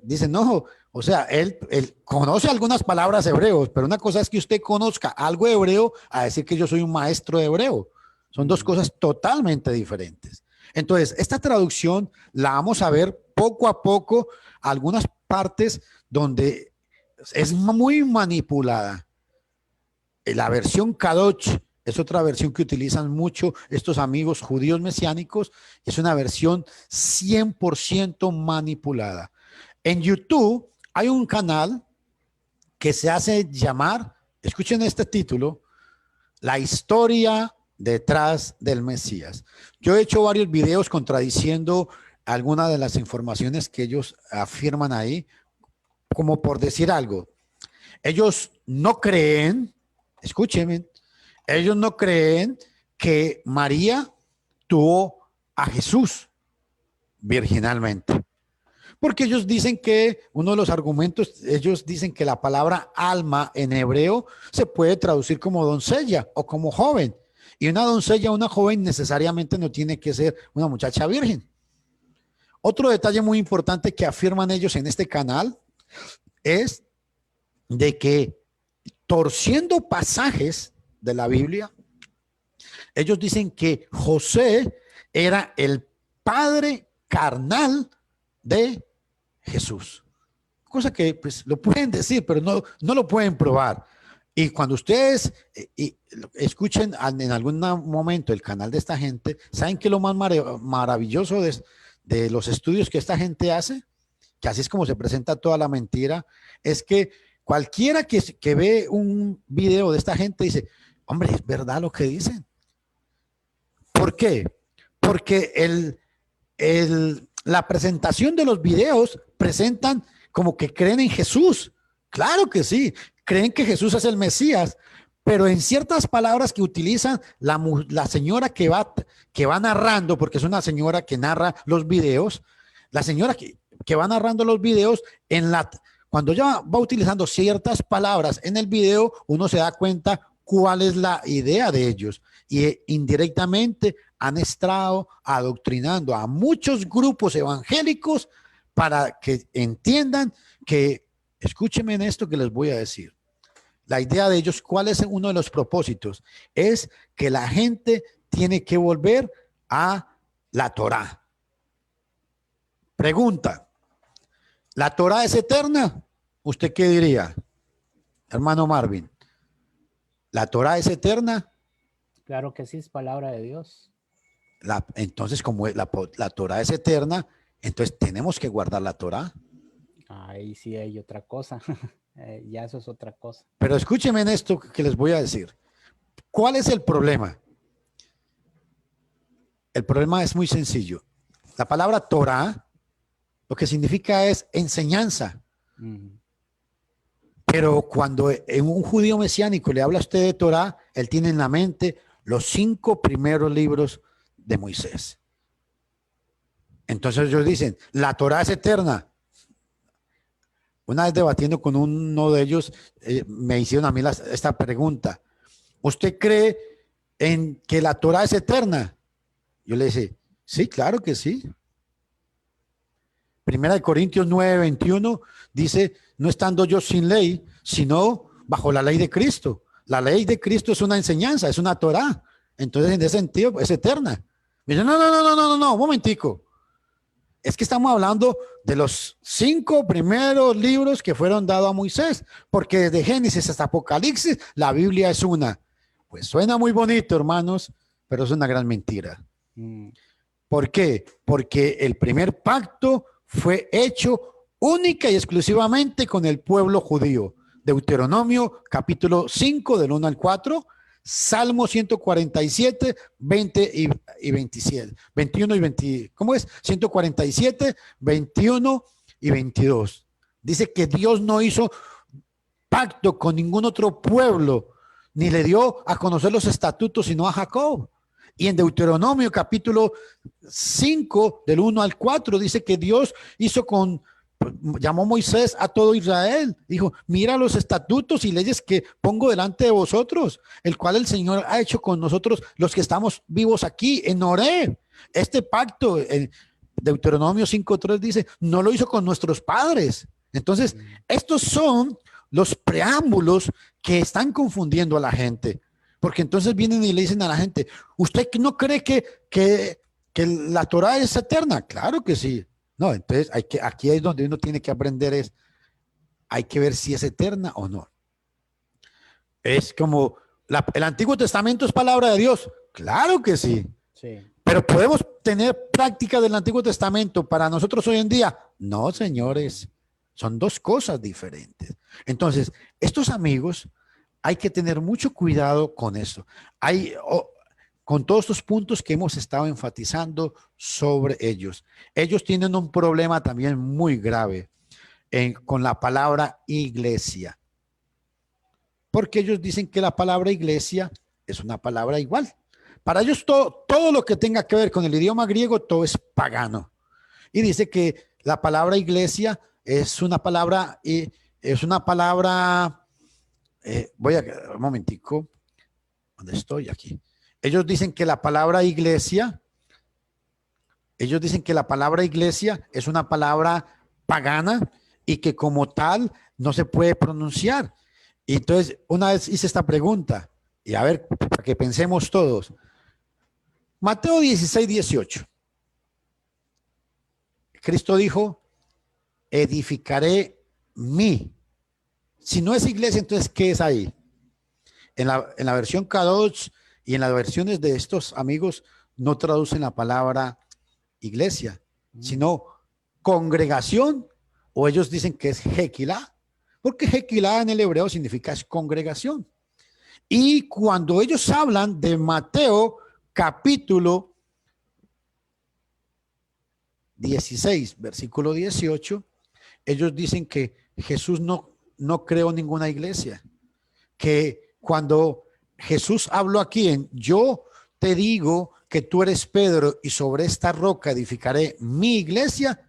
dice no, o sea, él conoce algunas palabras hebreos, pero una cosa es que usted conozca algo de hebreo a decir que yo soy un maestro de hebreo. Son dos cosas totalmente diferentes. Entonces, esta traducción la vamos a ver poco a poco, algunas partes donde es muy manipulada. La versión Kadosh es otra versión que utilizan mucho estos amigos judíos mesiánicos. Es una versión 100% manipulada. En YouTube hay un canal que se hace llamar, escuchen este título, La historia detrás del Mesías. Yo he hecho varios videos contradiciendo algunas de las informaciones que ellos afirman ahí, como por decir algo. Ellos no creen, escúchenme, ellos no creen que María tuvo a Jesús virginalmente. Porque ellos dicen que, uno de los argumentos, ellos dicen que la palabra alma en hebreo se puede traducir como doncella o como joven. Y una doncella, una joven necesariamente no tiene que ser una muchacha virgen. Otro detalle muy importante que afirman ellos en este canal es de que torciendo pasajes de la Biblia, ellos dicen que José era el padre carnal de Jesús. Cosa que pues lo pueden decir, pero no lo pueden probar. Y cuando ustedes escuchen en algún momento el canal de esta gente, ¿saben qué es lo más maravilloso de los estudios que esta gente hace? Que así es como se presenta toda la mentira, es que cualquiera que ve un video de esta gente dice, hombre, es verdad lo que dicen. ¿Por qué? Porque la presentación de los videos presentan como que creen en Jesús. Claro que sí, creen que Jesús es el Mesías, pero en ciertas palabras que utilizan la señora que va narrando, porque es una señora que narra los videos, la señora que va narrando los videos, cuando ella va utilizando ciertas palabras en el video, uno se da cuenta cuál es la idea de ellos. Y indirectamente han estado adoctrinando a muchos grupos evangélicos para que entiendan que, escúchenme en esto que les voy a decir. La idea de ellos, ¿cuál es uno de los propósitos? Es que la gente tiene que volver a la Torá. Pregunta, ¿la Torá es eterna? ¿Usted qué diría, hermano Marvin? ¿La Torá es eterna? Claro que sí, es palabra de Dios. Entonces, como la Torá es eterna, entonces tenemos que guardar la Torá. Ahí sí hay otra cosa. Ya eso es otra cosa. Pero escúchenme en esto que les voy a decir. ¿Cuál es el problema? El problema es muy sencillo. La palabra Torá lo que significa es enseñanza. Pero cuando en un judío mesiánico le habla a usted de Torá, él tiene en la mente los 5 primeros libros de Moisés. Entonces ellos dicen, la Torá es eterna. Una vez debatiendo con uno de ellos, me hicieron a mí esta pregunta. ¿Usted cree en que la Torá es eterna? Yo le dije, sí, claro que sí. Primera de Corintios 9:21 dice, no estando yo sin ley, sino bajo la ley de Cristo. La ley de Cristo es una enseñanza, es una Torá. Entonces, en ese sentido, es eterna. Me dice, no, un momentico. Es que estamos hablando de los 5 primeros libros que fueron dados a Moisés, porque desde Génesis hasta Apocalipsis, la Biblia es una. Pues suena muy bonito, hermanos, pero es una gran mentira. ¿Por qué? Porque el primer pacto fue hecho única y exclusivamente con el pueblo judío. Deuteronomio capítulo 5 del 1 al 4, Salmo 147, 20 y 27, 21 y 20, ¿cómo es? 147, 21 y 22. Dice que Dios no hizo pacto con ningún otro pueblo, ni le dio a conocer los estatutos, sino a Jacob. Y en Deuteronomio capítulo 5, del 1 al 4, dice que Dios llamó a Moisés a todo Israel. Dijo, mira los estatutos y leyes que pongo delante de vosotros, el cual el Señor ha hecho con nosotros los que estamos vivos aquí en Horeb. Este pacto, en Deuteronomio 5:3 dice, no lo hizo con nuestros padres. Entonces, estos son los preámbulos que están confundiendo a la gente. Porque entonces vienen y le dicen a la gente, ¿usted no cree que la Torah es eterna? Claro que sí. No, entonces aquí es donde uno tiene que aprender, hay que ver si es eterna o no. Es como, el Antiguo Testamento es palabra de Dios. Claro que sí. Sí. Pero ¿podemos tener práctica del Antiguo Testamento para nosotros hoy en día? No, señores. Son dos cosas diferentes. Entonces, estos amigos, hay que tener mucho cuidado con esto. Con todos estos puntos que hemos estado enfatizando sobre ellos. Ellos tienen un problema también muy grave con la palabra iglesia. Porque ellos dicen que la palabra iglesia es una palabra igual. Para ellos todo lo que tenga que ver con el idioma griego, todo es pagano. Y dice que la palabra iglesia es una palabra, voy a, un momentico, ¿dónde estoy? Aquí. Ellos dicen que la palabra iglesia es una palabra pagana y que como tal no se puede pronunciar. Y entonces, una vez hice esta pregunta, y a ver, para que pensemos todos. Mateo 16:18. Cristo dijo, edificaré Si no es iglesia, entonces, ¿qué es ahí? En la versión Kadosh y en las versiones de estos amigos no traducen la palabra iglesia, sino congregación, o ellos dicen que es Jequilá, porque Jequilá en el hebreo significa es congregación. Y cuando ellos hablan de Mateo capítulo 16, versículo 18, ellos dicen que Jesús no creó ninguna iglesia, que cuando Jesús habló aquí en yo te digo que tú eres Pedro y sobre esta roca edificaré mi iglesia,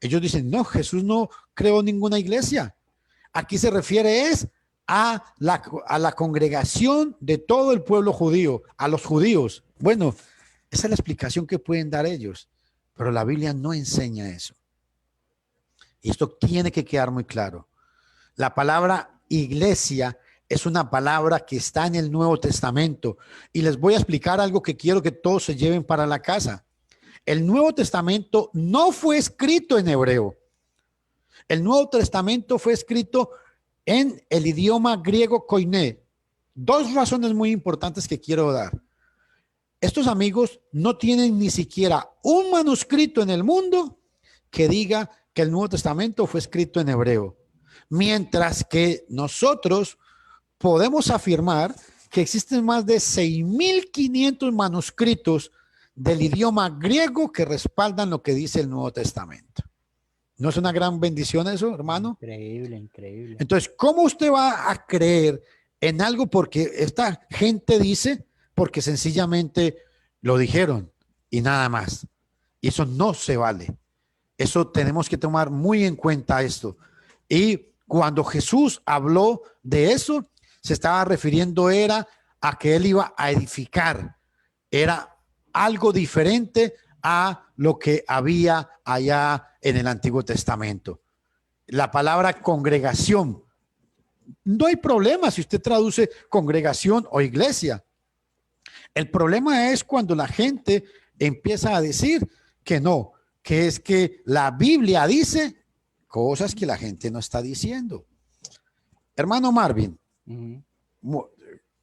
ellos dicen no, Jesús no creó ninguna iglesia. Aquí se refiere a la congregación de todo el pueblo judío, a los judíos. Bueno, esa es la explicación que pueden dar ellos, pero la Biblia no enseña eso. Y esto tiene que quedar muy claro. La palabra iglesia es una palabra que está en el Nuevo Testamento. Y les voy a explicar algo que quiero que todos se lleven para la casa. El Nuevo Testamento no fue escrito en hebreo. El Nuevo Testamento fue escrito en el idioma griego koiné. Dos razones muy importantes que quiero dar. Estos amigos no tienen ni siquiera un manuscrito en el mundo que diga que el Nuevo Testamento fue escrito en hebreo. Mientras que nosotros podemos afirmar que existen más de 6.500 manuscritos del idioma griego que respaldan lo que dice el Nuevo Testamento. ¿No es una gran bendición eso, hermano? Increíble, increíble. Entonces, ¿cómo usted va a creer en algo porque esta gente dice? Porque sencillamente lo dijeron y nada más. Y eso no se vale. Eso tenemos que tomar muy en cuenta esto. Y cuando Jesús habló de eso, se estaba refiriendo a que él iba a edificar. Era algo diferente a lo que había allá en el Antiguo Testamento. La palabra congregación. No hay problema si usted traduce congregación o iglesia. El problema es cuando la gente empieza a decir que no, que es que la Biblia dice cosas que la gente no está diciendo. Hermano Marvin,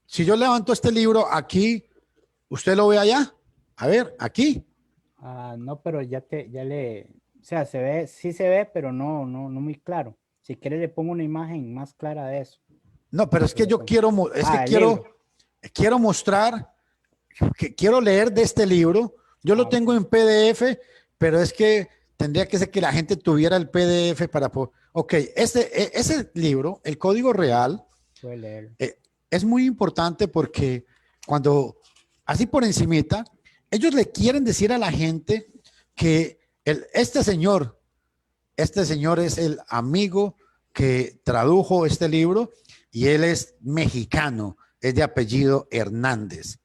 si yo levanto este libro aquí, ¿usted lo ve allá? A ver, aquí. No, pero o sea, sí se ve, pero no muy claro. Si quiere le pongo una imagen más clara de eso. No, pero es que yo quiero mostrar, quiero leer de este libro. Yo lo tengo en PDF, pero es que tendría que ser que la gente tuviera el PDF para poder. Ok, ese libro, El Código Real, Voy a leerlo. es muy importante porque cuando, así por encimita, ellos le quieren decir a la gente que este señor es el amigo que tradujo este libro y él es mexicano, es de apellido Hernández.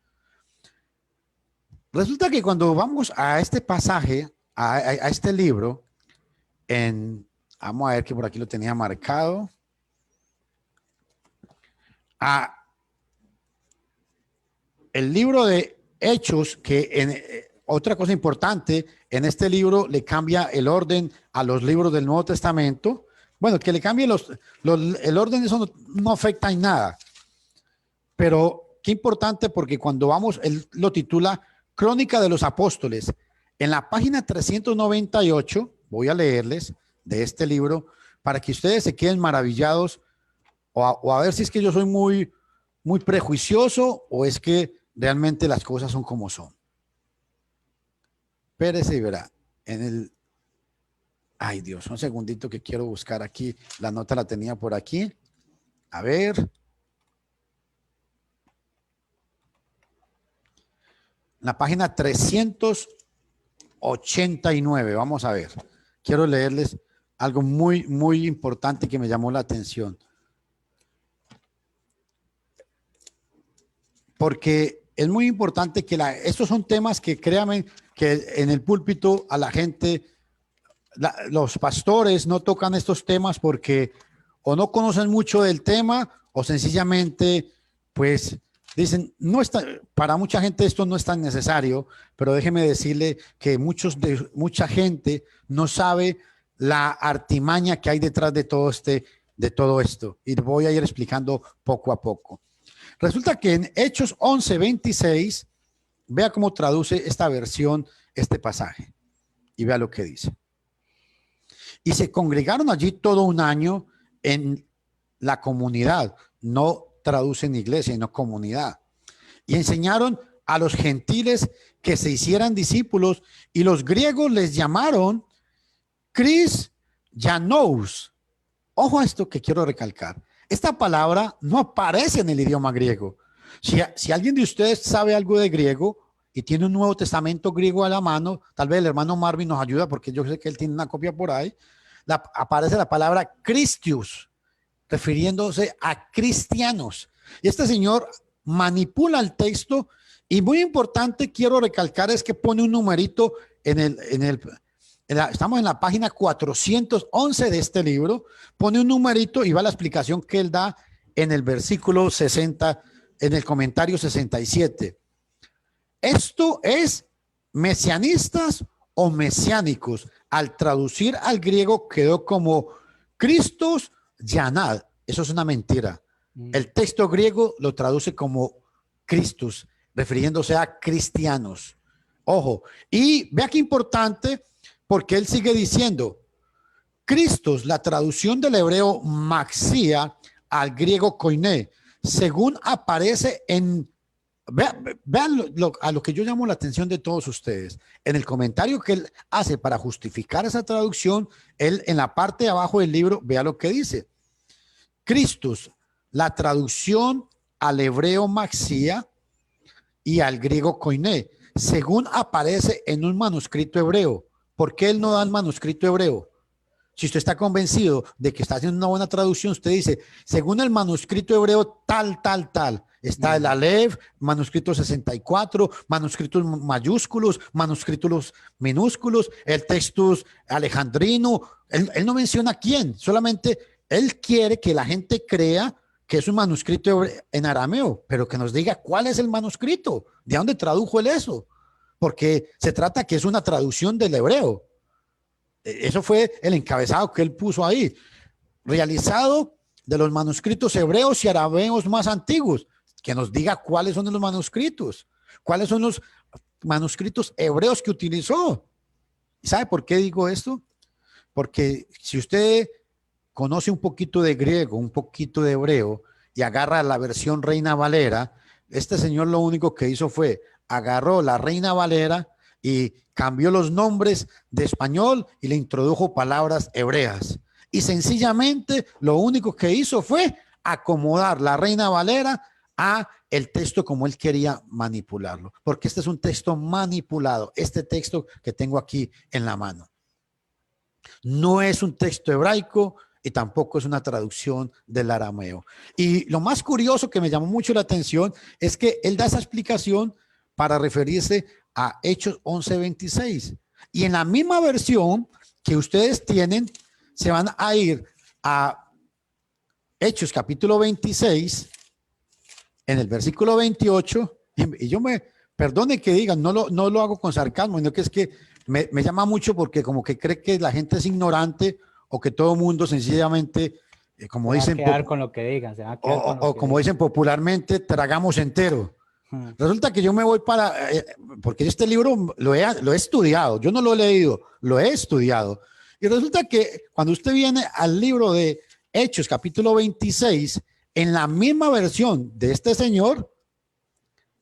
Resulta que cuando vamos a este pasaje, a este libro, vamos a ver que por aquí lo tenía marcado, el libro de Hechos, que otra cosa importante, en este libro le cambia el orden a los libros del Nuevo Testamento. Bueno, que le cambie el orden, eso no afecta en nada. Pero qué importante, porque cuando vamos, él lo titula Crónica de los Apóstoles. En la página 398, voy a leerles de este libro para que ustedes se queden maravillados o a ver si es que yo soy muy, muy prejuicioso o es que realmente las cosas son como son. Espérese y verá. Ay Dios, un segundito que quiero buscar aquí. La nota la tenía por aquí. A ver. La página 389. Vamos a ver. Quiero leerles algo muy, muy importante que me llamó la atención. Porque es muy importante que estos son temas que créanme que en el púlpito a la gente, los pastores no tocan estos temas porque o no conocen mucho del tema o sencillamente pues dicen, no está, para mucha gente esto no es tan necesario, pero déjeme decirle que mucha gente no sabe la artimaña que hay detrás de todo esto y voy a ir explicando poco a poco. Resulta que en Hechos 11:26, vea cómo traduce esta versión, este pasaje, y vea lo que dice. Y se congregaron allí todo un año en la comunidad, no traduce en iglesia, sino comunidad, y enseñaron a los gentiles que se hicieran discípulos, y los griegos les llamaron Christianos. Ojo a esto que quiero recalcar. Esta palabra no aparece en el idioma griego. Si alguien de ustedes sabe algo de griego y tiene un Nuevo Testamento griego a la mano, tal vez el hermano Marvin nos ayuda porque yo sé que él tiene una copia por ahí, aparece la palabra Christius, refiriéndose a cristianos. Y este señor manipula el texto y muy importante quiero recalcar es que pone un numerito estamos en la página 411 de este libro, pone un numerito y va la explicación que él da en el versículo 60, en el comentario 67. Esto es mesianistas o mesiánicos. Al traducir al griego quedó como Christos Yanad. Eso es una mentira. El texto griego lo traduce como Christus, refiriéndose a cristianos. Ojo, y vea qué importante, porque él sigue diciendo, Christos, la traducción del hebreo maxía al griego koiné, según aparece vean a lo que yo llamo la atención de todos ustedes. En el comentario que él hace para justificar esa traducción, él en la parte de abajo del libro, vea lo que dice. Christus, la traducción al hebreo maxía y al griego koiné, según aparece en un manuscrito hebreo. ¿Por qué él no da el manuscrito hebreo? Si usted está convencido de que está haciendo una buena traducción, usted dice, según el manuscrito hebreo, tal. Está el Aleph, manuscrito 64, manuscritos mayúsculos, manuscritos minúsculos, el textus alejandrino. Él no menciona quién, solamente él quiere que la gente crea que es un manuscrito en arameo, pero que nos diga cuál es el manuscrito, de dónde tradujo él eso, porque se trata que es una traducción del hebreo. Eso fue el encabezado que él puso ahí, realizado de los manuscritos hebreos y arameos más antiguos, que nos diga cuáles son los manuscritos, cuáles son los manuscritos hebreos que utilizó. ¿Sabe por qué digo esto? Porque si usted conoce un poquito de griego, un poquito de hebreo y agarra la versión Reina Valera, este señor lo único que hizo fue agarró la Reina Valera y cambió los nombres de español y le introdujo palabras hebreas. Y sencillamente lo único que hizo fue acomodar la Reina Valera a el texto como él quería manipularlo, porque este es un texto manipulado, este texto que tengo aquí en la mano. No es un texto hebraico y tampoco es una traducción del arameo. Y lo más curioso que me llamó mucho la atención es que él da esa explicación para referirse a Hechos 11:26. Y en la misma versión que ustedes tienen, se van a ir a Hechos capítulo 26, en el versículo 28, y yo perdone que digan, no lo hago con sarcasmo, sino que es que me llama mucho porque como que cree que la gente es ignorante o que todo el mundo sencillamente, como dicen, se va a quedar con lo que digan, se va a quedar con lo o que como digan. dicen popularmente, tragamos entero. Resulta que yo me voy porque este libro lo he estudiado, yo no lo he leído, lo he estudiado. Y resulta que cuando usted viene al libro de Hechos, capítulo 26, en la misma versión de este señor,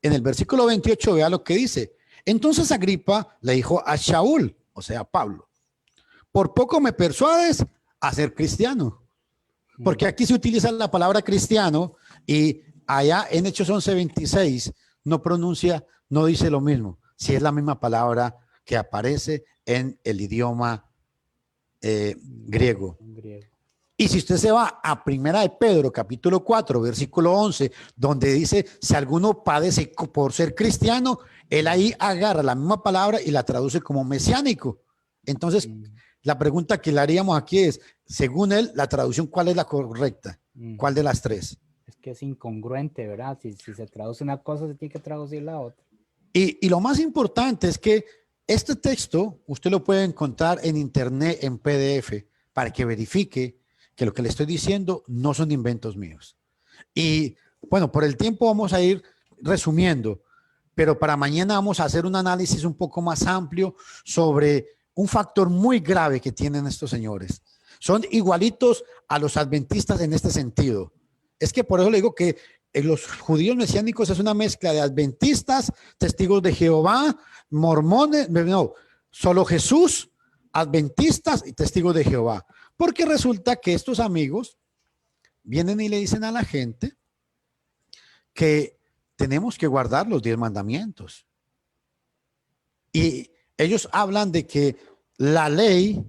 en el versículo 28, vea lo que dice. Entonces Agripa le dijo a Shaul, o sea, Pablo, por poco me persuades a ser cristiano. Porque aquí se utiliza la palabra cristiano y allá en Hechos 11:26 no dice lo mismo, si es la misma palabra que aparece en el idioma griego. Y si usted se va a Primera de Pedro, capítulo 4, versículo 11, donde dice, si alguno padece por ser cristiano, él ahí agarra la misma palabra y la traduce como mesiánico. Entonces, la pregunta que le haríamos aquí es, según él, la traducción, ¿cuál es la correcta? ¿Cuál de las tres? Es que es incongruente, ¿verdad? Si se traduce una cosa, se tiene que traducir la otra. Y lo más importante es que este texto usted lo puede encontrar en internet en PDF para que verifique que lo que le estoy diciendo no son inventos míos. Y bueno, por el tiempo vamos a ir resumiendo, pero para mañana vamos a hacer un análisis un poco más amplio sobre un factor muy grave que tienen estos señores. Son igualitos a los adventistas en este sentido. Es que por eso le digo que los judíos mesiánicos es una mezcla de adventistas, testigos de Jehová, mormones, no, solo Jesús, adventistas y testigos de Jehová. Porque resulta que estos amigos vienen y le dicen a la gente que tenemos que guardar los 10 mandamientos. Y ellos hablan de que la ley,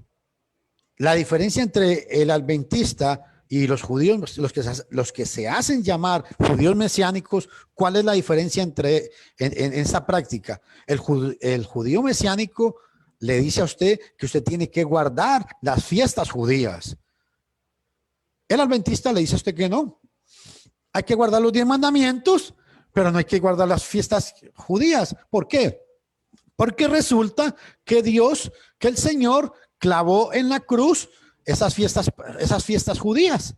la diferencia entre el adventista y los judíos, los que se hacen llamar judíos mesiánicos, ¿cuál es la diferencia en esa práctica? El judío mesiánico le dice a usted que usted tiene que guardar las fiestas judías. El adventista le dice a usted que no. Hay que guardar los 10 mandamientos, pero no hay que guardar las fiestas judías. ¿Por qué? Porque resulta que el Señor clavó en la cruz esas fiestas judías.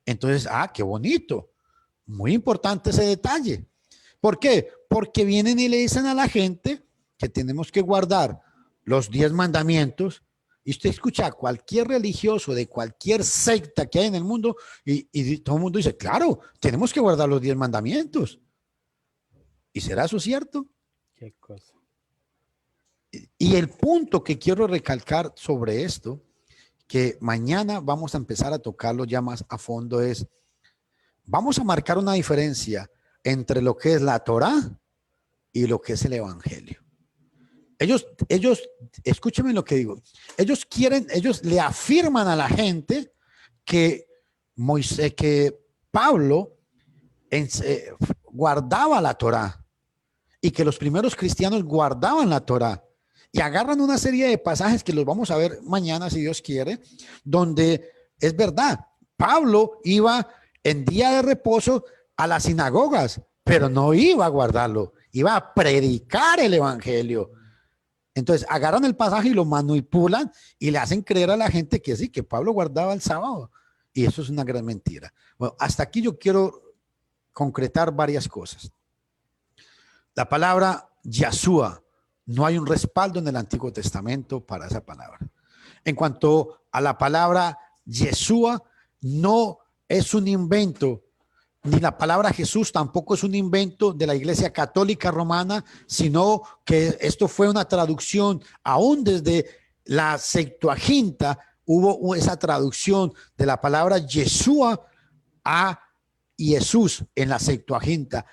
Entonces, qué bonito. Muy importante ese detalle. ¿Por qué? Porque vienen y le dicen a la gente que tenemos que guardar los 10 mandamientos. Y usted escucha a cualquier religioso de cualquier secta que hay en el mundo y todo el mundo dice, claro, tenemos que guardar los 10 mandamientos. ¿Y será eso cierto? ¿Qué cosa? Y el punto que quiero recalcar sobre esto, que mañana vamos a empezar a tocarlo ya más a fondo, es, vamos a marcar una diferencia entre lo que es la Torá y lo que es el Evangelio. Ellos, escúcheme lo que digo, ellos le afirman a la gente que Pablo guardaba la Torá y que los primeros cristianos guardaban la Torá. Y agarran una serie de pasajes que los vamos a ver mañana, si Dios quiere, donde es verdad, Pablo iba en día de reposo a las sinagogas, pero no iba a guardarlo, iba a predicar el evangelio. Entonces agarran el pasaje y lo manipulan y le hacen creer a la gente que sí, que Pablo guardaba el sábado. Y eso es una gran mentira. Bueno, hasta aquí yo quiero concretar varias cosas. La palabra Yahshua, no hay un respaldo en el Antiguo Testamento para esa palabra. En cuanto a la palabra Yeshua, no es un invento ni la palabra Jesús tampoco es un invento de la Iglesia Católica Romana, sino que esto fue una traducción, aún desde la Septuaginta hubo esa traducción de la palabra Yeshua a Jesús en la Septuaginta.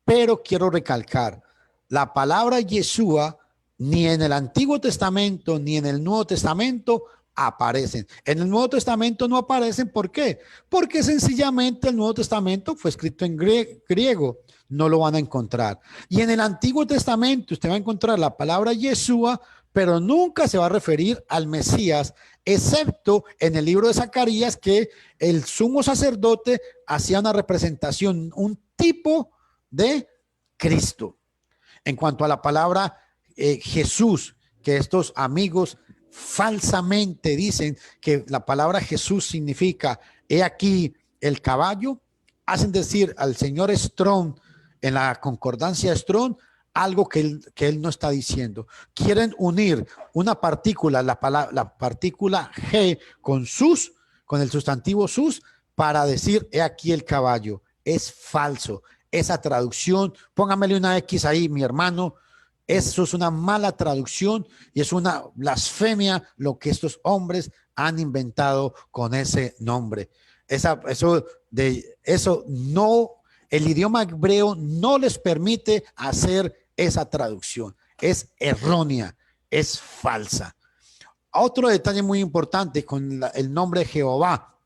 Pero quiero recalcar, la palabra Yeshua ni en el Antiguo Testamento ni en el Nuevo Testamento aparecen. En el Nuevo Testamento no aparecen. ¿Por qué? Porque sencillamente el Nuevo Testamento fue escrito en griego. No lo van a encontrar. Y en el Antiguo Testamento usted va a encontrar la palabra Yeshua, pero nunca se va a referir al Mesías, excepto en el libro de Zacarías, que el sumo sacerdote hacía una representación, un tipo de Cristo. En cuanto a la palabra Jesús, que estos amigos falsamente dicen que la palabra Jesús significa he aquí el caballo, hacen decir al señor Strong en la concordancia Strong algo que él no está diciendo. Quieren unir una partícula, la partícula G con sus, con el sustantivo sus, para decir he aquí el caballo. Es falso. Esa traducción, póngamele una X ahí, mi hermano. Eso es una mala traducción y es una blasfemia lo que estos hombres han inventado con ese nombre. Eso no, el idioma hebreo no les permite hacer esa traducción. Es errónea, es falsa. Otro detalle muy importante con el nombre Jehová.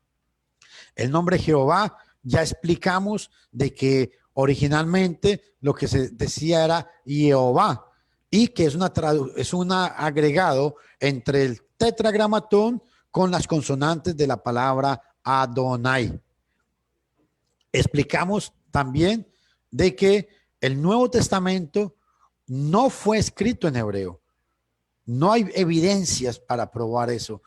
El nombre Jehová, ya explicamos de que originalmente lo que se decía era Jehová, y que es un agregado entre el tetragramatón con las consonantes de la palabra Adonai. Explicamos también de que el Nuevo Testamento no fue escrito en hebreo. No hay evidencias para probar eso.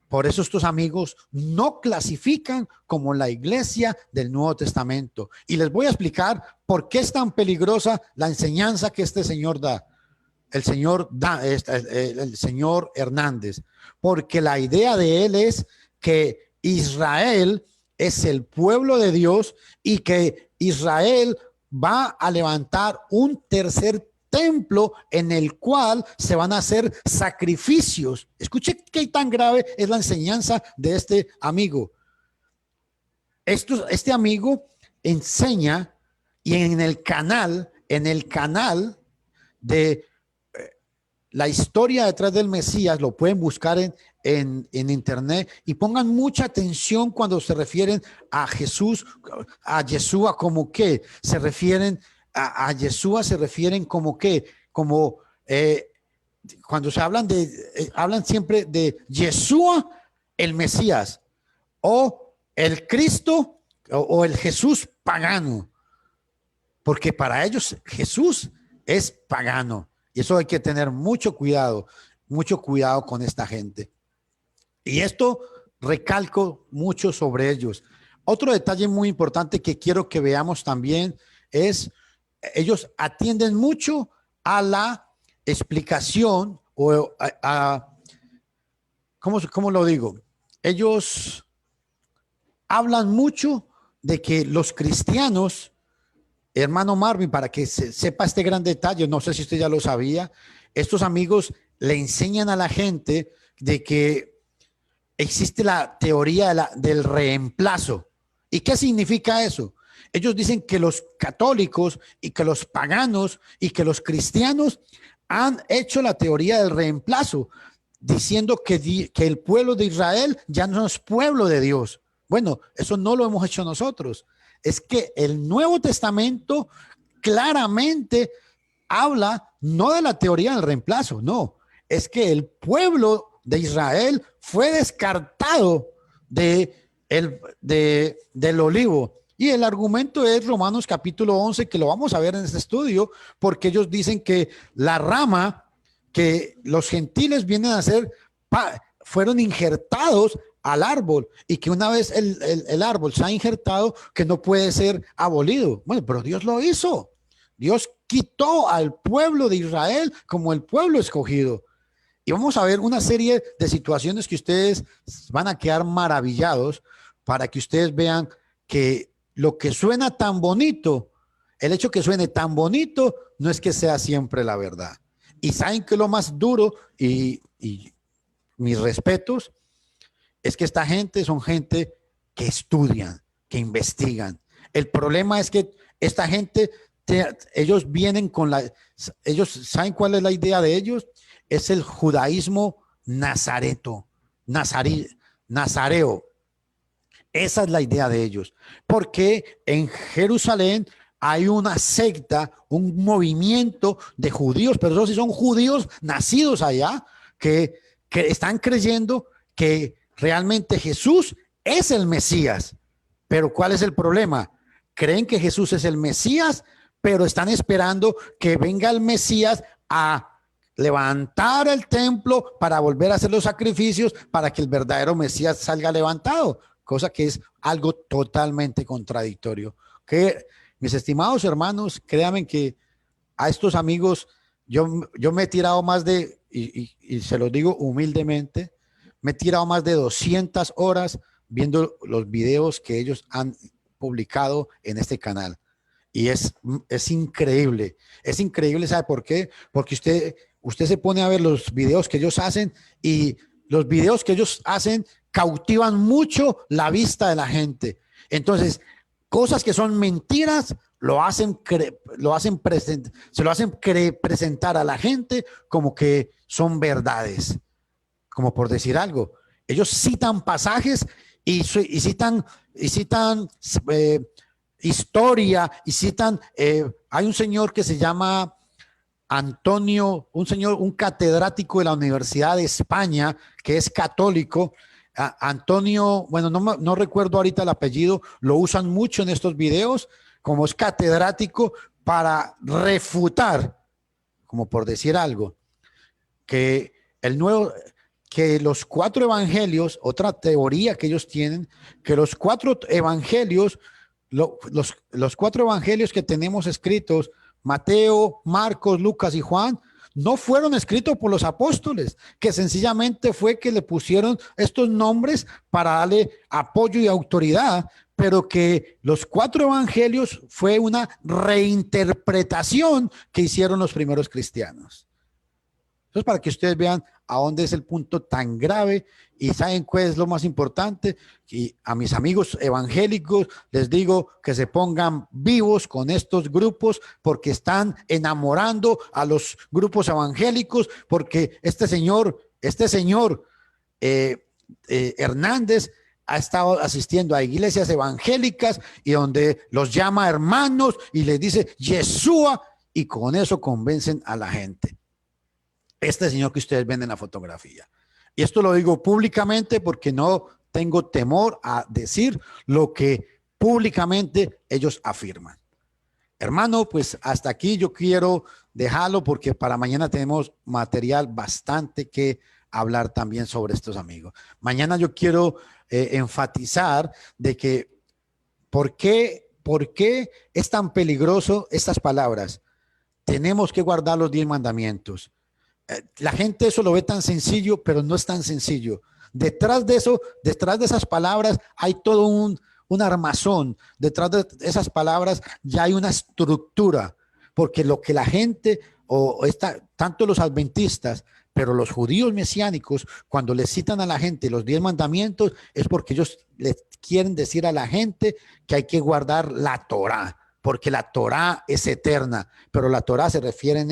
Por eso estos amigos no clasifican como la iglesia del Nuevo Testamento. Y les voy a explicar por qué es tan peligrosa la enseñanza que este señor da. El señor Hernández. Porque la idea de él es que Israel es el pueblo de Dios y que Israel va a levantar un tercer templo en el cual se van a hacer sacrificios. Escuche qué tan grave es la enseñanza de este amigo. Este amigo enseña y en el canal de la historia detrás del Mesías, lo pueden buscar en internet y pongan mucha atención cuando se refieren a Jesús, a Yeshua, como que se refieren a Yeshua, se refieren como que, como cuando se hablan hablan siempre de Yeshua, el Mesías, o el Cristo, o el Jesús pagano, porque para ellos Jesús es pagano. Y eso hay que tener mucho cuidado con esta gente. Y esto recalco mucho sobre ellos. Otro detalle muy importante que quiero que veamos también es, ellos atienden mucho a la explicación o ¿cómo lo digo? Ellos hablan mucho de que los cristianos, hermano Marvin, para que sepa este gran detalle, no sé si usted ya lo sabía, estos amigos le enseñan a la gente de que existe la teoría del reemplazo. ¿Y qué significa eso? Ellos dicen que los católicos y que los paganos y que los cristianos han hecho la teoría del reemplazo, diciendo que el pueblo de Israel ya no es pueblo de Dios. Bueno, eso no lo hemos hecho nosotros. Es que el Nuevo Testamento claramente habla no de la teoría del reemplazo, no, es que el pueblo de Israel fue descartado del olivo. Y el argumento es Romanos capítulo 11, que lo vamos a ver en este estudio, porque ellos dicen que la rama que los gentiles vienen a ser, fueron injertados al árbol, y que una vez el árbol se ha injertado, que no puede ser abolido. Bueno, pero Dios lo hizo. Dios quitó al pueblo de Israel como el pueblo escogido. Y vamos a ver una serie de situaciones que ustedes van a quedar maravillados, para que ustedes vean que lo que suena tan bonito, el hecho que suene tan bonito no es que sea siempre la verdad. Y saben que lo más duro, y mis respetos, es que esta gente son gente que estudian, que investigan. El problema es que esta gente, ellos vienen con ellos saben cuál es la idea de ellos, es el judaísmo nazareto, nazareo. Esa es la idea de ellos, porque en Jerusalén hay una secta, un movimiento de judíos, pero esos sí son judíos nacidos allá, que están creyendo que realmente Jesús es el Mesías. Pero ¿cuál es el problema? Creen que Jesús es el Mesías, pero están esperando que venga el Mesías a levantar el templo para volver a hacer los sacrificios para que el verdadero Mesías salga levantado, cosa que es algo totalmente contradictorio. Que, mis estimados hermanos, créanme que a estos amigos yo me he tirado más y se los digo humildemente, me he tirado más de 200 horas viendo los videos que ellos han publicado en este canal. Y es increíble, ¿sabe por qué? Porque usted se pone a ver los videos que ellos hacen y los videos que ellos hacen cautivan mucho la vista de la gente. Entonces, cosas que son mentiras se lo hacen presentar a la gente como que son verdades, como por decir algo. Ellos citan pasajes y citan historia y citan, hay un señor que se llama Antonio, un catedrático de la Universidad de España, que es católico. Antonio, bueno, no recuerdo ahorita el apellido, lo usan mucho en estos videos, como es catedrático, para refutar, como por decir algo, que el nuevo, que los 4 evangelios, otra teoría que ellos tienen, que los 4 evangelios, los 4 evangelios que tenemos escritos, Mateo, Marcos, Lucas y Juan, no fueron escritos por los apóstoles, que sencillamente fue que le pusieron estos nombres para darle apoyo y autoridad, pero que los 4 evangelios fue una reinterpretación que hicieron los primeros cristianos. Entonces, para que ustedes vean a dónde es el punto tan grave y saben cuál es lo más importante, y a mis amigos evangélicos les digo que se pongan vivos con estos grupos porque están enamorando a los grupos evangélicos, porque este señor Hernández ha estado asistiendo a iglesias evangélicas y donde los llama hermanos y les dice Yeshua, y con eso convencen a la gente. Este señor que ustedes ven en la fotografía. Y esto lo digo públicamente porque no tengo temor a decir lo que públicamente ellos afirman. Hermano, pues hasta aquí yo quiero dejarlo porque para mañana tenemos material bastante que hablar también sobre estos amigos. Mañana yo quiero enfatizar de que ¿por qué es tan peligroso estas palabras? Tenemos que guardar los 10 mandamientos. La gente eso lo ve tan sencillo, pero no es tan sencillo. Detrás de eso, detrás de esas palabras hay todo un armazón. Detrás de esas palabras ya hay una estructura, porque lo que la gente, tanto los adventistas, pero los judíos mesiánicos, cuando les citan a la gente los 10 mandamientos, es porque ellos les quieren decir a la gente que hay que guardar la Torá, porque la Torá es eterna, pero la Torá se refieren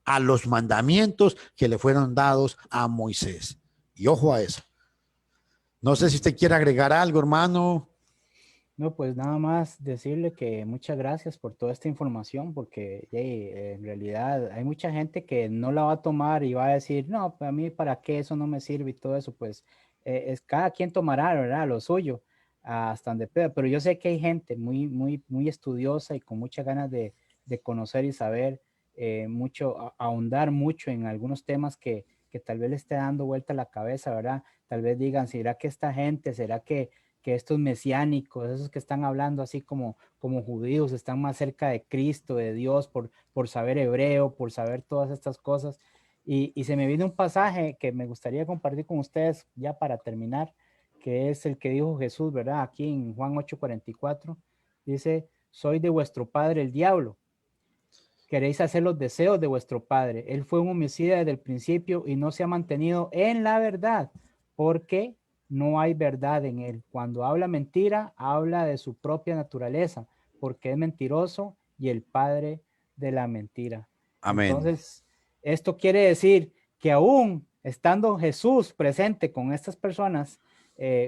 a los mandamientos que le fueron dados a Moisés. Y ojo a eso. No sé si usted quiere agregar algo, hermano. No, pues nada más decirle que muchas gracias por toda esta información, porque en realidad hay mucha gente que no la va a tomar y va a decir, no, pues a mí para qué eso no me sirve y todo eso, pues es cada quien tomará, ¿verdad? Lo suyo, hasta donde pueda, pero yo sé que hay gente muy estudiosa y con muchas ganas de conocer y saber mucho, ahondar mucho en algunos temas que tal vez le esté dando vuelta a la cabeza, ¿verdad? Tal vez digan, ¿será que esta gente, será que estos mesiánicos, esos que están hablando así como judíos, están más cerca de Cristo, de Dios, por saber hebreo, por saber todas estas cosas? Y se me viene un pasaje que me gustaría compartir con ustedes ya para terminar, que es el que dijo Jesús, ¿verdad? Aquí en Juan 8:44, Dice, soy de vuestro padre el diablo. Queréis hacer los deseos de vuestro padre. Él fue un homicida desde el principio y no se ha mantenido en la verdad, porque no hay verdad en él. Cuando habla mentira, habla de su propia naturaleza, porque es mentiroso y el padre de la mentira. Amén. Entonces, esto quiere decir que aún estando Jesús presente con estas personas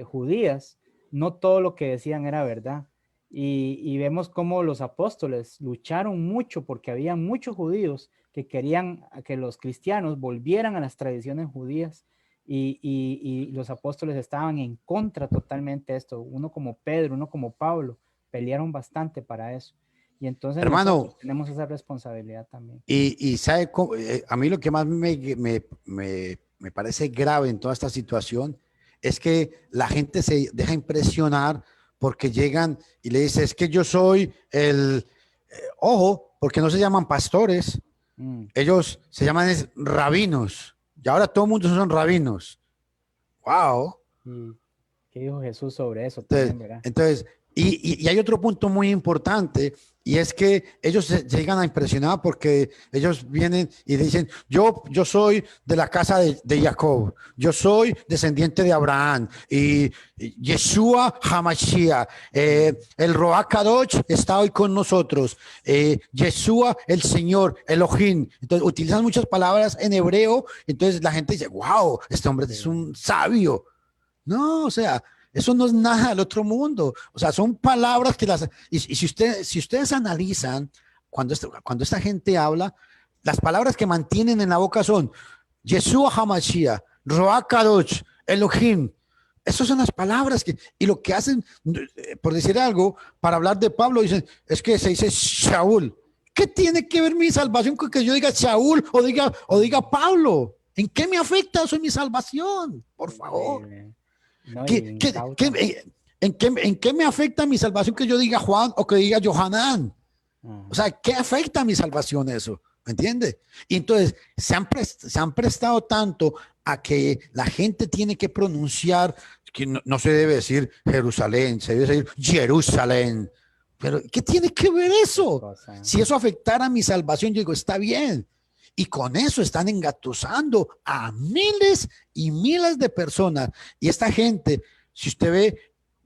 judías, no todo lo que decían era verdad. Y vemos cómo los apóstoles lucharon mucho porque había muchos judíos que querían que los cristianos volvieran a las tradiciones judías y los apóstoles estaban en contra totalmente de esto. Uno como Pedro, uno como Pablo, pelearon bastante para eso. Y entonces nosotros Hermano, tenemos esa responsabilidad también. y sabe, a mí lo que más me parece grave en toda esta situación es que la gente se deja impresionar porque llegan y le dicen, es que yo soy ojo, porque no se llaman pastores, Mm. ellos se llaman rabinos, y ahora todo el mundo son rabinos. Wow. ¿Y qué dijo Jesús sobre eso Entonces, también, verdad? entonces y hay otro punto muy importante y es que ellos se llegan a impresionar porque ellos vienen y dicen, yo soy de la casa de Jacob, yo soy descendiente de Abraham y Yeshua Hamashiach, el Roa Kadosh está hoy con nosotros, Yeshua el Señor, Elohim. Entonces utilizan muchas palabras en hebreo, entonces la gente dice, wow, este hombre es un sabio. No, o sea, eso no es nada del otro mundo. O sea, son palabras que y si ustedes analizan cuando esta gente habla, las palabras que mantienen en la boca son Yeshua Hamashiach, Roa Kadosh, Elohim. Esas son las palabras y lo que hacen, por decir algo, para hablar de Pablo, dicen, es que se dice Shaul. ¿Qué tiene que ver mi salvación con que yo diga Shaul o diga Pablo? ¿En qué me afecta eso en mi salvación? Por favor. Increíble. No, y ¿Qué, qué, incauta. qué, en qué me afecta mi salvación que yo diga Juan o que diga Johanán? O Ajá. sea, ¿qué afecta a mi salvación eso? ¿Me entiende? Y entonces se han prestado tanto a que la gente tiene que pronunciar, que no se debe decir Jerusalén, se debe decir Jerusalén. Pero, ¿qué tiene que ver Qué eso? cosa. Si eso afectara a mi salvación, yo digo, está bien. Y con eso están engatusando a miles y miles de personas. Y esta gente, si usted ve,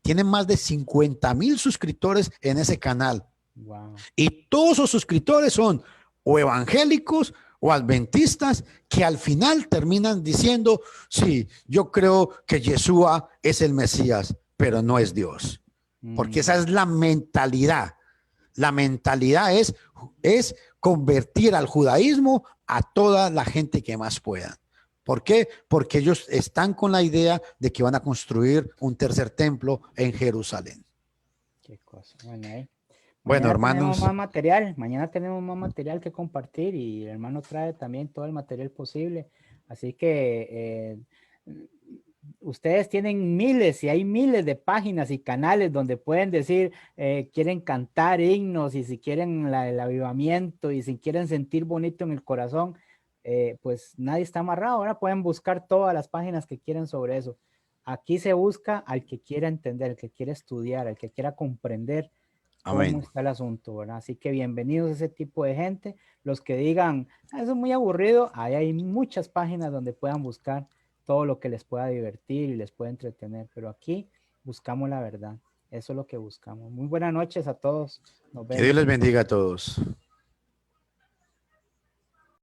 tiene más de 50,000 suscriptores en ese canal. Wow. Y todos sus suscriptores son o evangélicos o adventistas que al final terminan diciendo, sí, yo creo que Yeshua es el Mesías, pero no es Dios. Porque esa Mm. es la mentalidad. La mentalidad es convertir al judaísmo a toda la gente que más puedan. ¿Por qué? Porque ellos están con la idea de que van a construir un tercer templo en Jerusalén. Qué cosa. Bueno, Bueno, mañana tenemos hermanos, más material. Mañana tenemos más material que compartir y el hermano trae también todo el material posible. Así que ustedes tienen miles y hay miles de páginas y canales donde pueden decir, quieren cantar himnos y si quieren el avivamiento y si quieren sentir bonito en el corazón, pues nadie está amarrado. Ahora pueden buscar todas las páginas que quieren sobre eso. Aquí se busca al que quiera entender, al que quiera estudiar, al que quiera comprender cómo amén. está el asunto, ¿verdad? Así que bienvenidos a ese tipo de gente. Los que digan, "Ah, eso es muy aburrido", ahí hay muchas páginas donde puedan buscar todo lo que les pueda divertir y les pueda entretener, pero aquí buscamos la verdad. Eso es lo que buscamos. Muy buenas noches a todos. Nos Que Dios les vemos. bendiga a todos.